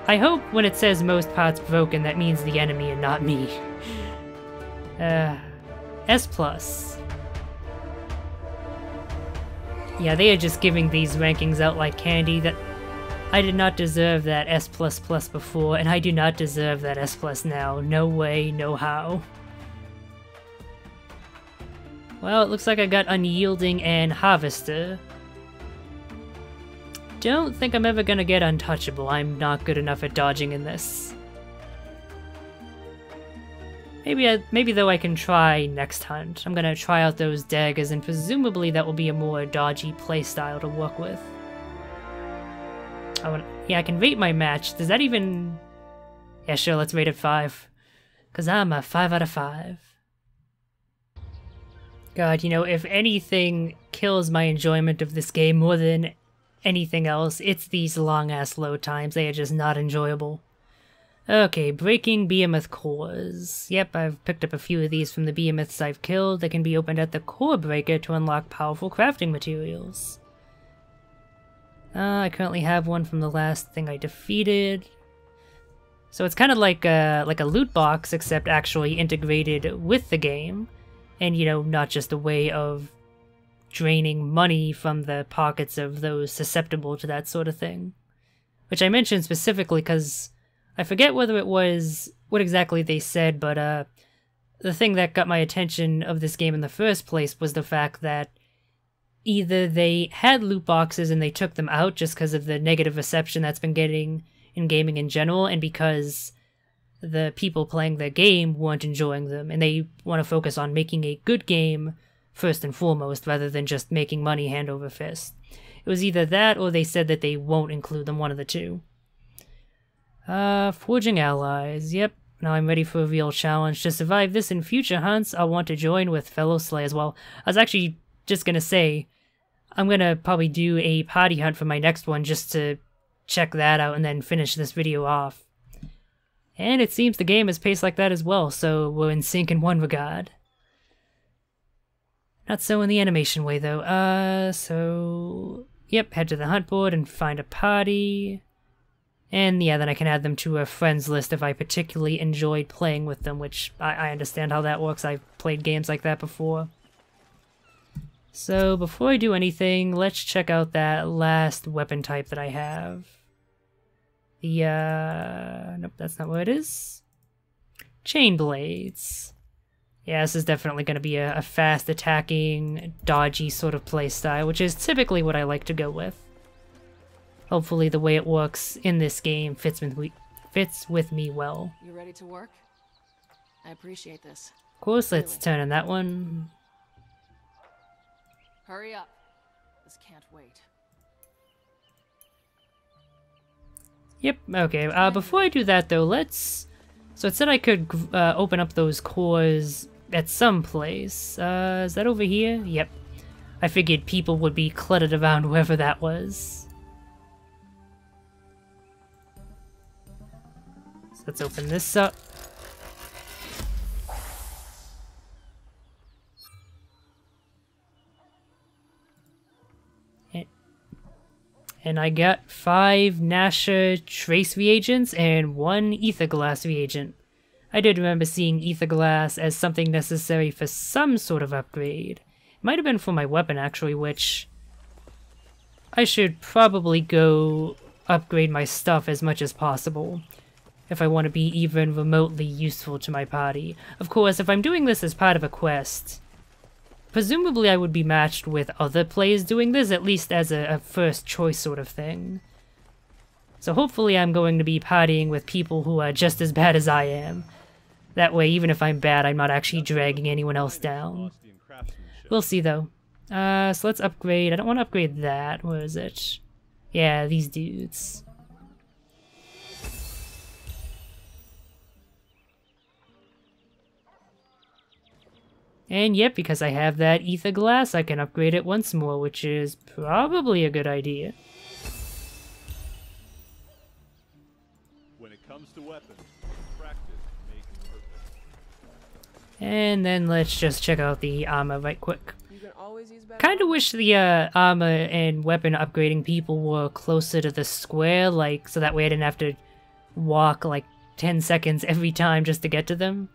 I hope when it says most parts broken, that means the enemy and not me. S+. Yeah, they are just giving these rankings out like candy. That I did not deserve that S++ before, and I do not deserve that S+ now. No way, no how. Well, it looks like I got Unyielding and Harvester. Don't think I'm ever gonna get Untouchable. I'm not good enough at dodging in this. Maybe though I can try next hunt. I'm gonna try out those daggers, and presumably that will be a more dodgy playstyle to work with. Yeah, I can rate my match. Does that even... Yeah, sure, let's rate it 5. Because I'm a 5 out of 5. God, you know, if anything kills my enjoyment of this game more than anything else, it's these long-ass load times. They are just not enjoyable. Okay, breaking behemoth cores. Yep, I've picked up a few of these from the behemoths I've killed. They can be opened at the core breaker to unlock powerful crafting materials. I currently have one from the last thing I defeated. So it's kind of like a loot box, except actually integrated with the game. And, you know, not just a way of draining money from the pockets of those susceptible to that sort of thing. Which I mentioned specifically because I forget whether it was what exactly they said, but the thing that got my attention of this game in the first place was the fact that either they had loot boxes and they took them out just because of the negative reception that's been getting in gaming in general, and because the people playing the game weren't enjoying them, and they want to focus on making a good game first and foremost, rather than just making money hand over fist. It was either that, or they said that they won't include them, one of the two. Forging allies, yep. Now I'm ready for a real challenge. To survive this in future hunts, I'll want to join with fellow slayers. Well, I was actually just gonna say, I'm gonna probably do a party hunt for my next one just to check that out and then finish this video off. And it seems the game is paced like that as well, so we're in sync in one regard. Not so in the animation way, though. Yep, head to the hunt board and find a party. And yeah, then I can add them to a friends list if I particularly enjoyed playing with them, which I understand how that works. I've played games like that before. So before I do anything, let's check out that last weapon type that I have. Nope, that's not what it is. Chain blades. Yeah, this is definitely going to be a fast attacking, dodgy sort of playstyle, which is typically what I like to go with. Hopefully the way it works in this game fits with me well. You ready to work? I appreciate this. Of course, let's turn on that one. Hurry up. This can't wait. Yep, okay. Before I do that, though, let's... So it said I could open up those cores at some place. Is that over here? Yep. I figured people would be cluttered around wherever that was. So let's open this up. And I got 5 Nasha trace reagents and 1 ether glass reagent. I did remember seeing ether glass as something necessary for some sort of upgrade. It might have been for my weapon actually, which I should probably go upgrade my stuff as much as possible if I want to be even remotely useful to my party. Of course, if I'm doing this as part of a quest, presumably I would be matched with other players doing this, at least as a first choice sort of thing. So hopefully I'm going to be partying with people who are just as bad as I am. That way, even if I'm bad, I'm not actually dragging anyone else down. We'll see though. So let's upgrade. I don't want to upgrade that. Where is it? Yeah, these dudes. And yep, because I have that ether glass, I can upgrade it once more, which is probably a good idea. When it comes to weapons, practice makes perfect. And then let's just check out the armor right quick. You can always use better. Kinda wish the armor and weapon upgrading people were closer to the square, like, so that way I didn't have to walk like 10 seconds every time just to get to them.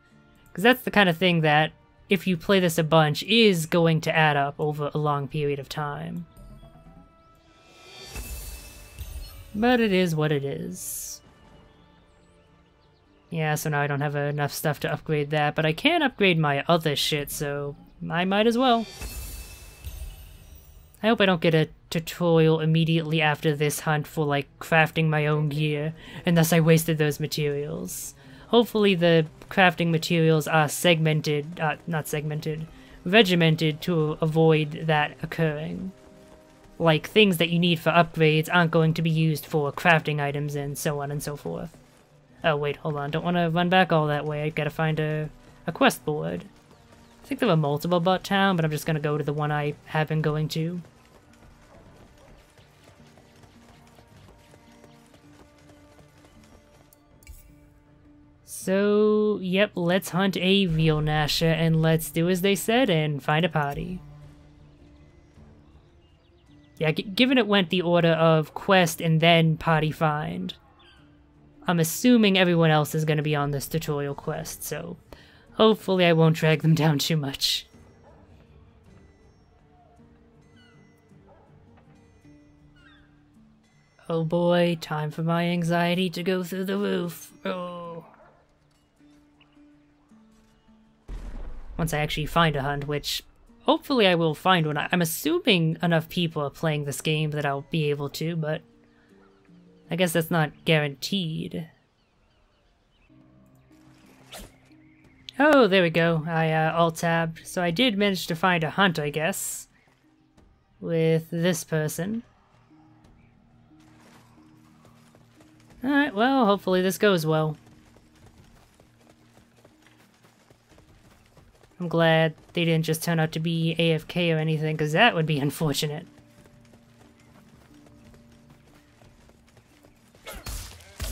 Because that's the kind of thing that, if you play this a bunch, is going to add up over a long period of time. But it is what it is. Yeah, so now I don't have enough stuff to upgrade that, but I can upgrade my other shit, so I might as well. I hope I don't get a tutorial immediately after this hunt for, like, crafting my own gear, and thus I wasted those materials. Hopefully the crafting materials are regimented to avoid that occurring. Like, things that you need for upgrades aren't going to be used for crafting items and so on and so forth. Oh wait, hold on, don't want to run back all that way, I gotta find a quest board. I think there were multiple about town, but I'm just gonna go to the one I have been going to. So, yep, let's hunt a real Nasha, and let's do as they said and find a party. Yeah, given it went the order of quest and then party find, I'm assuming everyone else is going to be on this tutorial quest, so hopefully I won't drag them down too much. Oh boy, time for my anxiety to go through the roof. Oh. Once I actually find a hunt, which hopefully I will find one. I'm assuming enough people are playing this game that I'll be able to, but I guess that's not guaranteed. Oh, there we go. I alt-tabbed. So I did manage to find a hunt, I guess, with this person. Alright, well, hopefully this goes well. I'm glad they didn't just turn out to be AFK or anything, because that would be unfortunate.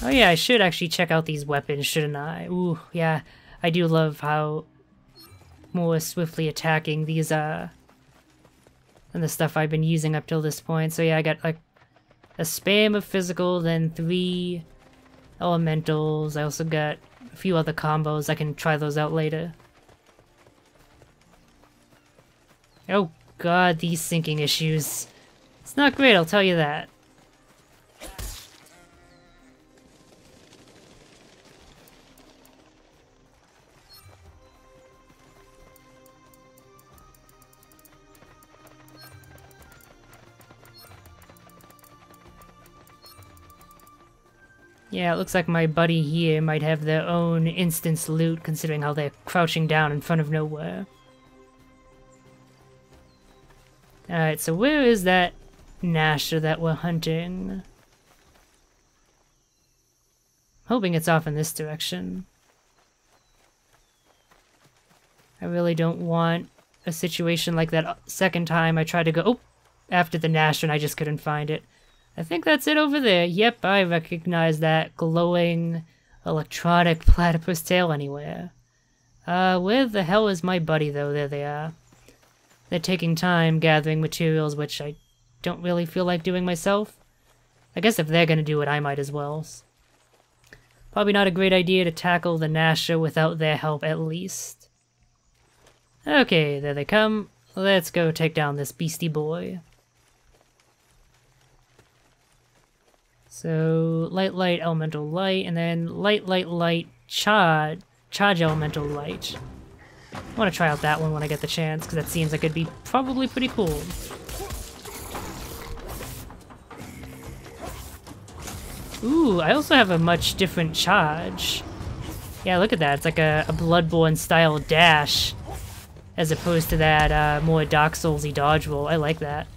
Oh yeah, I should actually check out these weapons, shouldn't I? Ooh, yeah, I do love how more swiftly attacking these than the stuff I've been using up till this point. So yeah, I got like a spam of physical, then 3 elementals. I also got a few other combos. I can try those out later. Oh god, these syncing issues. It's not great, I'll tell you that. Yeah, it looks like my buddy here might have their own instance loot, considering how they're crouching down in front of nowhere. Alright, so where is that Nasher that we're hunting? Hoping it's off in this direction. I really don't want a situation like that second time I tried to go after the Nasher and I just couldn't find it. I think that's it over there. Yep, I recognize that glowing electronic platypus tail anywhere. Where the hell is my buddy though? There they are. They're taking time gathering materials, which I don't really feel like doing myself. I guess if they're gonna do it, I might as well. Probably not a great idea to tackle the Nasher without their help at least. Okay, there they come. Let's go take down this beastie boy. So, light, elemental light, and then light, charge elemental light. I want to try out that one when I get the chance, because that seems like it'd be probably pretty cool. Ooh, I also have a much different charge. Yeah, look at that. It's like a Bloodborne style dash, as opposed to that more Dark Souls-y dodge roll. I like that.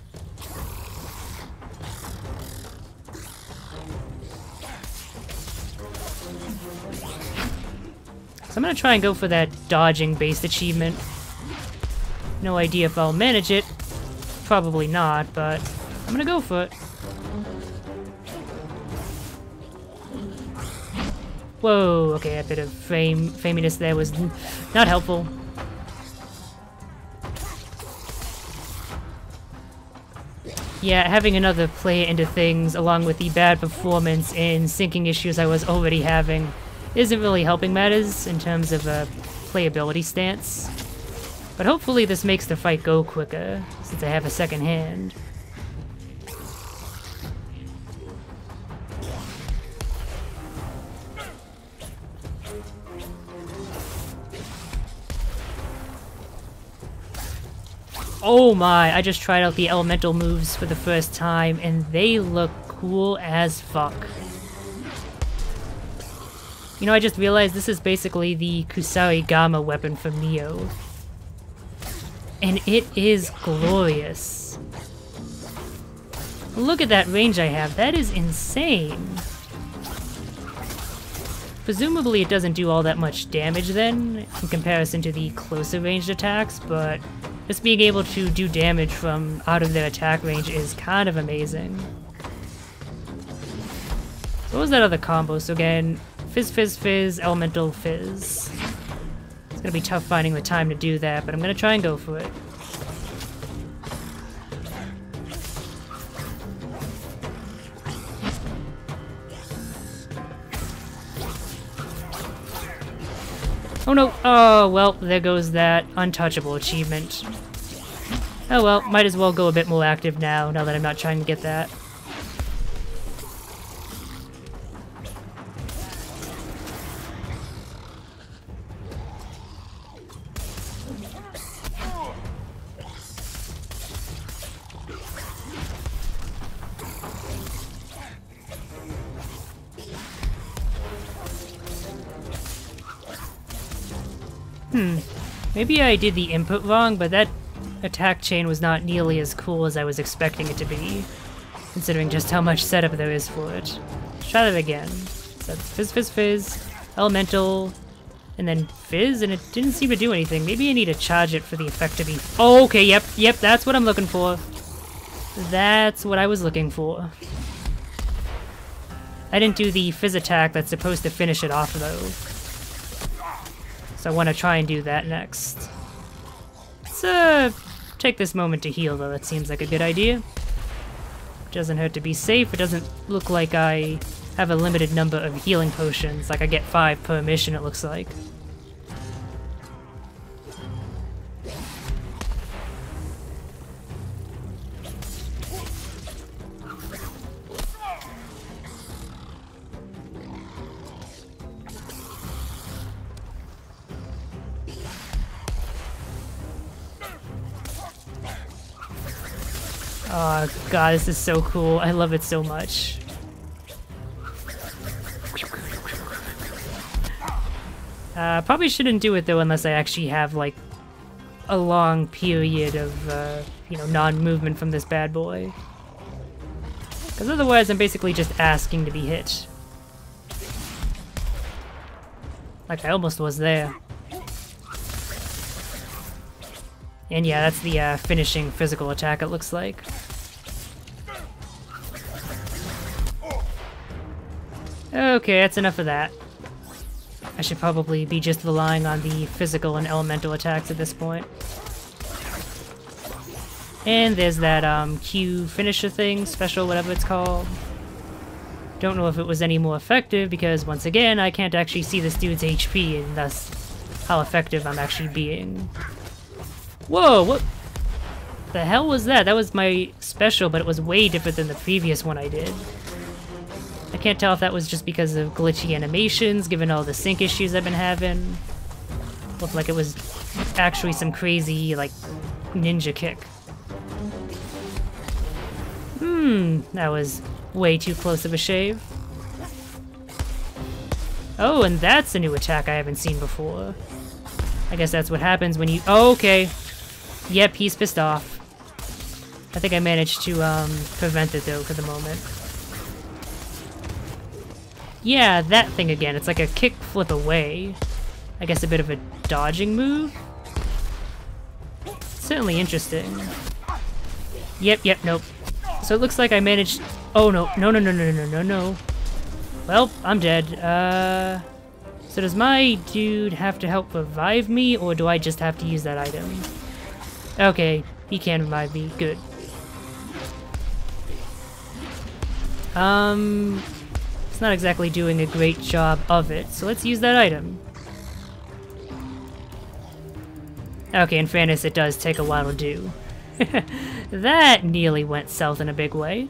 So I'm gonna try and go for that dodging-based achievement. No idea if I'll manage it. Probably not, but I'm gonna go for it. Whoa, okay, a bit of framiness there was not helpful. Yeah, having another player into things, along with the bad performance and syncing issues I was already having, isn't really helping matters in terms of a playability stance. But hopefully this makes the fight go quicker, since I have a second hand. Oh my, I just tried out the elemental moves for the first time, and they look cool as fuck. You know, I just realized this is basically the Kusarigama weapon from Neo. And it is glorious. Look at that range I have, that is insane. Presumably it doesn't do all that much damage then, in comparison to the closer ranged attacks, but just being able to do damage from out of their attack range is kind of amazing. So what was that other combo? So again, Fizz, Fizz, Fizz, Elemental Fizz. It's gonna be tough finding the time to do that, but I'm gonna try and go for it. Oh no! Oh, well, there goes that untouchable achievement. Oh well, might as well go a bit more active now that I'm not trying to get that. Maybe I did the input wrong, but that attack chain was not nearly as cool as I was expecting it to be, considering just how much setup there is for it. Let's try that again. So that's Fizz, Fizz, Fizz, Elemental, and then Fizz, and it didn't seem to do anything. Maybe I need to charge it for the effect to be... Oh, okay, yep, that's what I'm looking for. That's what I was looking for. I didn't do the Fizz attack that's supposed to finish it off, though. So I want to try and do that next. Let's take this moment to heal, though. That seems like a good idea. Doesn't hurt to be safe. It doesn't look like I have a limited number of healing potions. Like I get 5 per mission, it looks like. Oh god, this is so cool. I love it so much. Probably shouldn't do it though unless I actually have like a long period of, you know, non-movement from this bad boy. Because otherwise I'm basically just asking to be hit. Like I almost was there. And yeah, that's the finishing physical attack it looks like. Okay, that's enough of that. I should probably be just relying on the physical and elemental attacks at this point. And there's that Q finisher thing, special, whatever it's called. Don't know if it was any more effective because, once again, I can't actually see this dude's HP and thus how effective I'm actually being. Whoa, what the hell was that? That was my special, but it was way different than the previous one I did. I can't tell if that was just because of glitchy animations, given all the sync issues I've been having. Looked like it was actually some crazy, like, ninja kick. That was way too close of a shave. Oh, and that's a new attack I haven't seen before. I guess that's what happens when you... Oh, okay. Yep, he's pissed off. I think I managed to prevent it, though, for the moment. Yeah, that thing again. It's like a kick flip away. I guess a bit of a dodging move? Certainly interesting. Yep, nope. So it looks like I managed... Oh, no. No. Well, I'm dead. So does my dude have to help revive me, or do I just have to use that item? Okay, he can revive me. Good. It's not exactly doing a great job of it, so let's use that item. Okay, in fairness, it does take a while to do. That nearly went south in a big way.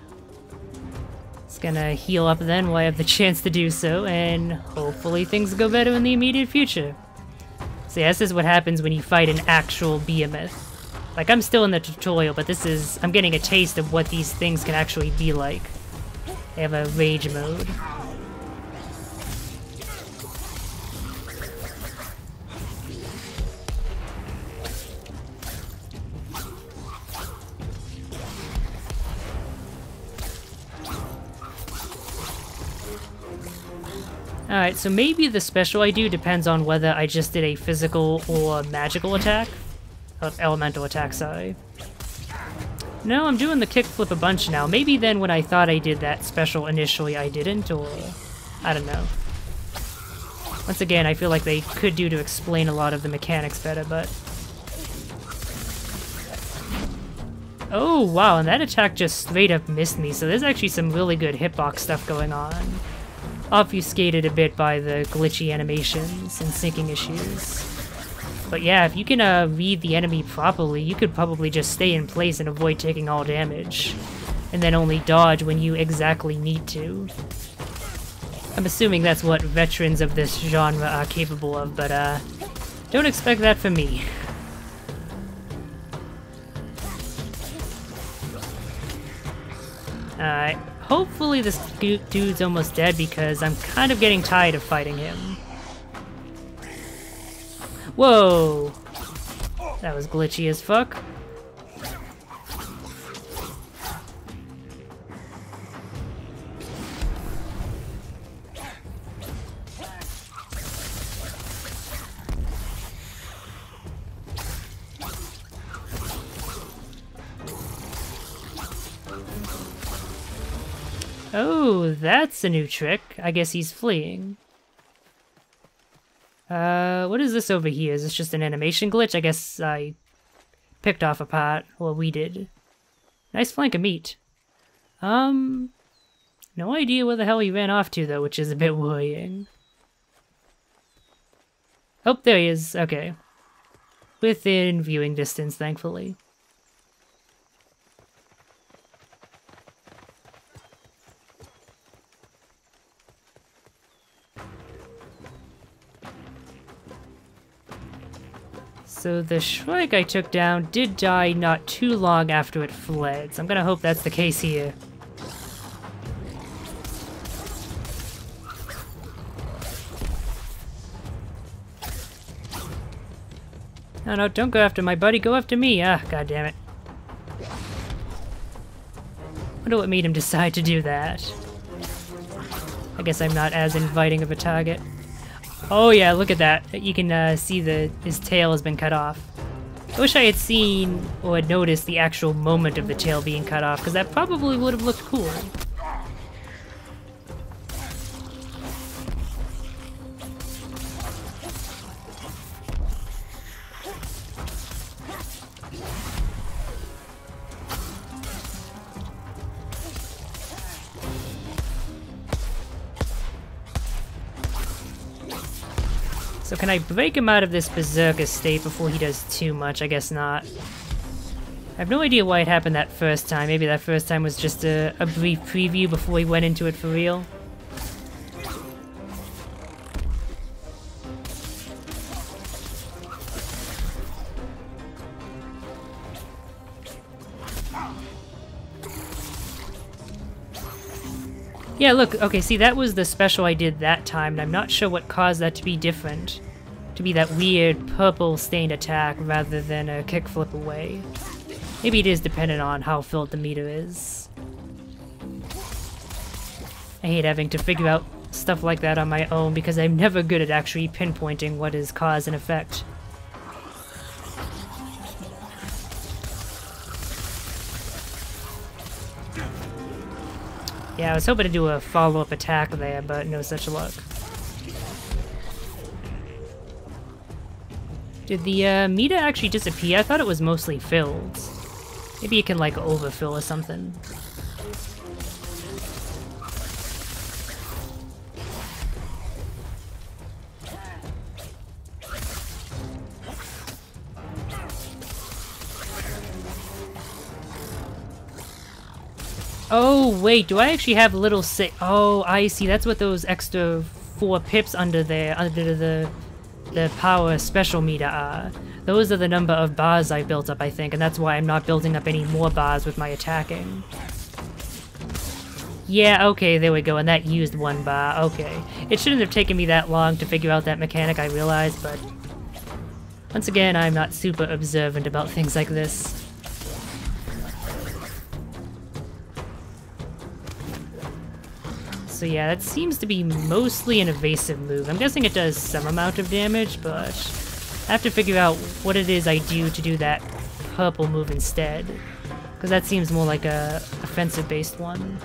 It's gonna heal up then while I have the chance to do so, and hopefully things go better in the immediate future. So yeah, this is what happens when you fight an actual behemoth. Like, I'm still in the tutorial, but this is... I'm getting a taste of what these things can actually be like. They have a rage mode. Alright, so maybe the special I do depends on whether I just did a physical or magical attack. Elemental attack, sorry. No, I'm doing the kickflip a bunch now. Maybe then when I thought I did that special initially I didn't, or... I don't know. Once again, I feel like they could do to explain a lot of the mechanics better, but... Oh, wow, and that attack just straight up missed me, so there's actually some really good hitbox stuff going on. Obfuscated a bit by the glitchy animations and syncing issues. But yeah, if you can read the enemy properly, you could probably just stay in place and avoid taking all damage. And then only dodge when you exactly need to. I'm assuming that's what veterans of this genre are capable of, but don't expect that from me. Alright. Hopefully this dude's almost dead because I'm kind of getting tired of fighting him. Whoa! That was glitchy as fuck. Oh, that's a new trick. I guess he's fleeing. What is this over here? Is this just an animation glitch? I guess I picked off a part. Well, we did. Nice flank of meat. No idea where the hell he ran off to, though, which is a bit worrying. Oh, there he is. Okay. Within viewing distance, thankfully. So the Shrike I took down did die not too long after it fled, so I'm gonna hope that's the case here. No, no, don't go after my buddy, go after me. Ah, god damn it. Wonder what made him decide to do that. I guess I'm not as inviting of a target. Oh yeah, look at that. You can see his tail has been cut off. I wish I had seen or had noticed the actual moment of the tail being cut off, because that probably would have looked cool. So can I break him out of this berserker state before he does too much? I guess not. I have no idea why it happened that first time. Maybe that first time was just a brief preview before he went into it for real. Yeah, look, okay, see, that was the special I did that time, and I'm not sure what caused that to be different. To be that weird purple stained attack rather than a kickflip away. Maybe it is dependent on how filled the meter is. I hate having to figure out stuff like that on my own because I'm never good at actually pinpointing what is cause and effect. Yeah, I was hoping to do a follow-up attack there, but no such luck. Did the meter actually disappear? I thought it was mostly filled. Maybe it can, like, overfill or something. Oh, wait, do I actually have little Oh, I see, that's what those extra 4 pips under there, under the power special meter are. Those are the number of bars I built up, I think, and that's why I'm not building up any more bars with my attacking. Yeah, okay, there we go, and that used 1 bar, okay. It shouldn't have taken me that long to figure out that mechanic, I realize, but... once again, I'm not super observant about things like this. So yeah, that seems to be mostly an evasive move. I'm guessing it does some amount of damage, but I have to figure out what it is I do to do that purple move instead. Because that seems more like a offensive-based one.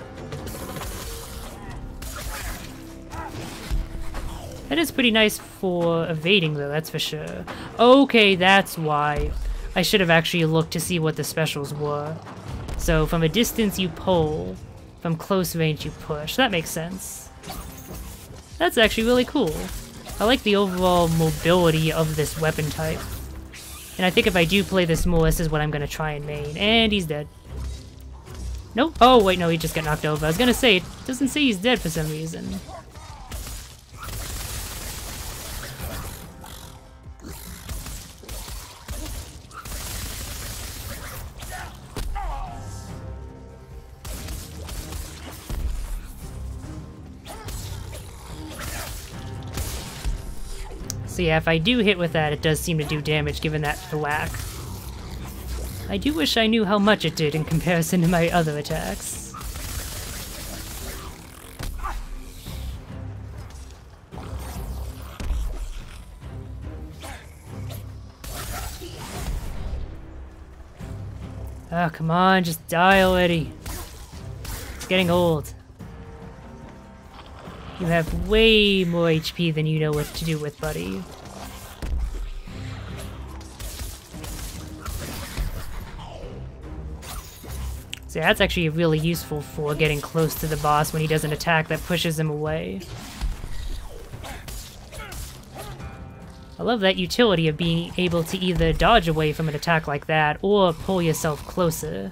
That is pretty nice for evading, though, that's for sure. Okay, that's why. I should have actually looked to see what the specials were. So from a distance you pull. From close range you push. That makes sense. That's actually really cool. I like the overall mobility of this weapon type. And I think if I do play this more, this is what I'm going to try and main. And he's dead. Nope. Oh, wait, no, he just got knocked over. I was going to say, it doesn't say he's dead for some reason. So yeah, if I do hit with that, it does seem to do damage given that thwack. I do wish I knew how much it did in comparison to my other attacks. Oh, come on, just die already. It's getting old. You have way more HP than you know what to do with, buddy. So that's actually really useful for getting close to the boss when he does an attack that pushes him away. I love that utility of being able to either dodge away from an attack like that or pull yourself closer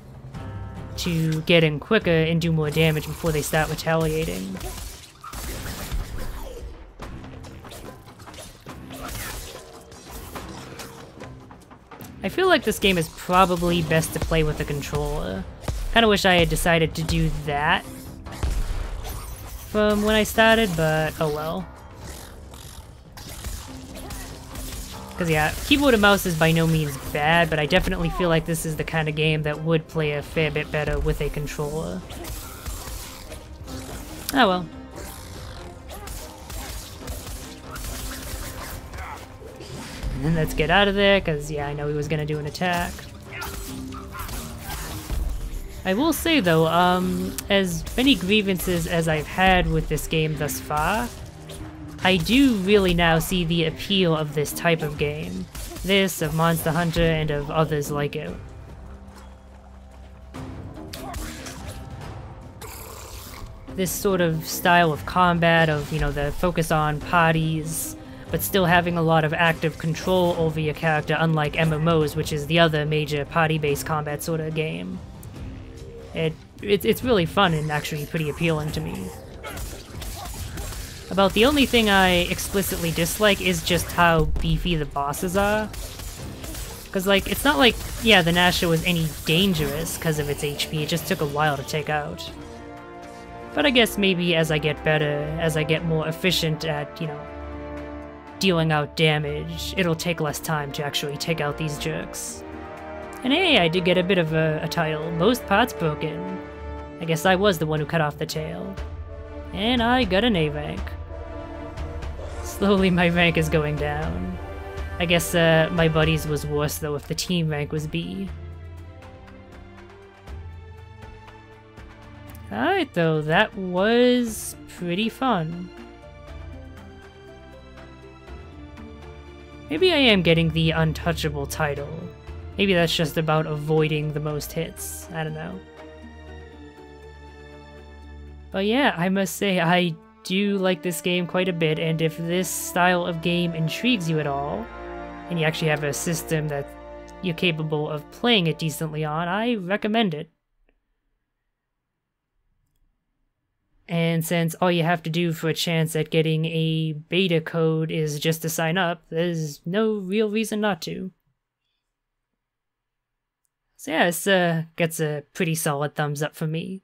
to get in quicker and do more damage before they start retaliating. I feel like this game is probably best to play with a controller. Kinda wish I had decided to do that from when I started, but oh well. Because yeah, keyboard and mouse is by no means bad, but I definitely feel like this is the kind of game that would play a fair bit better with a controller. Oh well. And let's get out of there, because yeah, I know he was going to do an attack. I will say though, as many grievances as I've had with this game thus far, I do really now see the appeal of this type of game. This, of Monster Hunter, and of others like it. This sort of style of combat of, you know, the focus on parties, but still having a lot of active control over your character, unlike MMOs, which is the other major party-based combat sort of game. It's really fun and actually pretty appealing to me. About the only thing I explicitly dislike is just how beefy the bosses are. Because, like, it's not like, yeah, the Nasha was any dangerous because of its HP, it just took a while to take out. But I guess maybe as I get better, as I get more efficient at, you know, dealing out damage, it'll take less time to actually take out these jerks. And hey, I did get a bit of a title, Most Parts Broken. I guess I was the one who cut off the tail. And I got an A rank. Slowly my rank is going down. I guess my buddy's was worse though if the team rank was B. Alright though, that was pretty fun. Maybe I am getting the untouchable title. Maybe that's just about avoiding the most hits. I don't know. But yeah, I must say I do like this game quite a bit, and if this style of game intrigues you at all, and you actually have a system that you're capable of playing it decently on, I recommend it. And since all you have to do for a chance at getting a beta code is just to sign up, there's no real reason not to. So yeah, this gets a pretty solid thumbs up for me.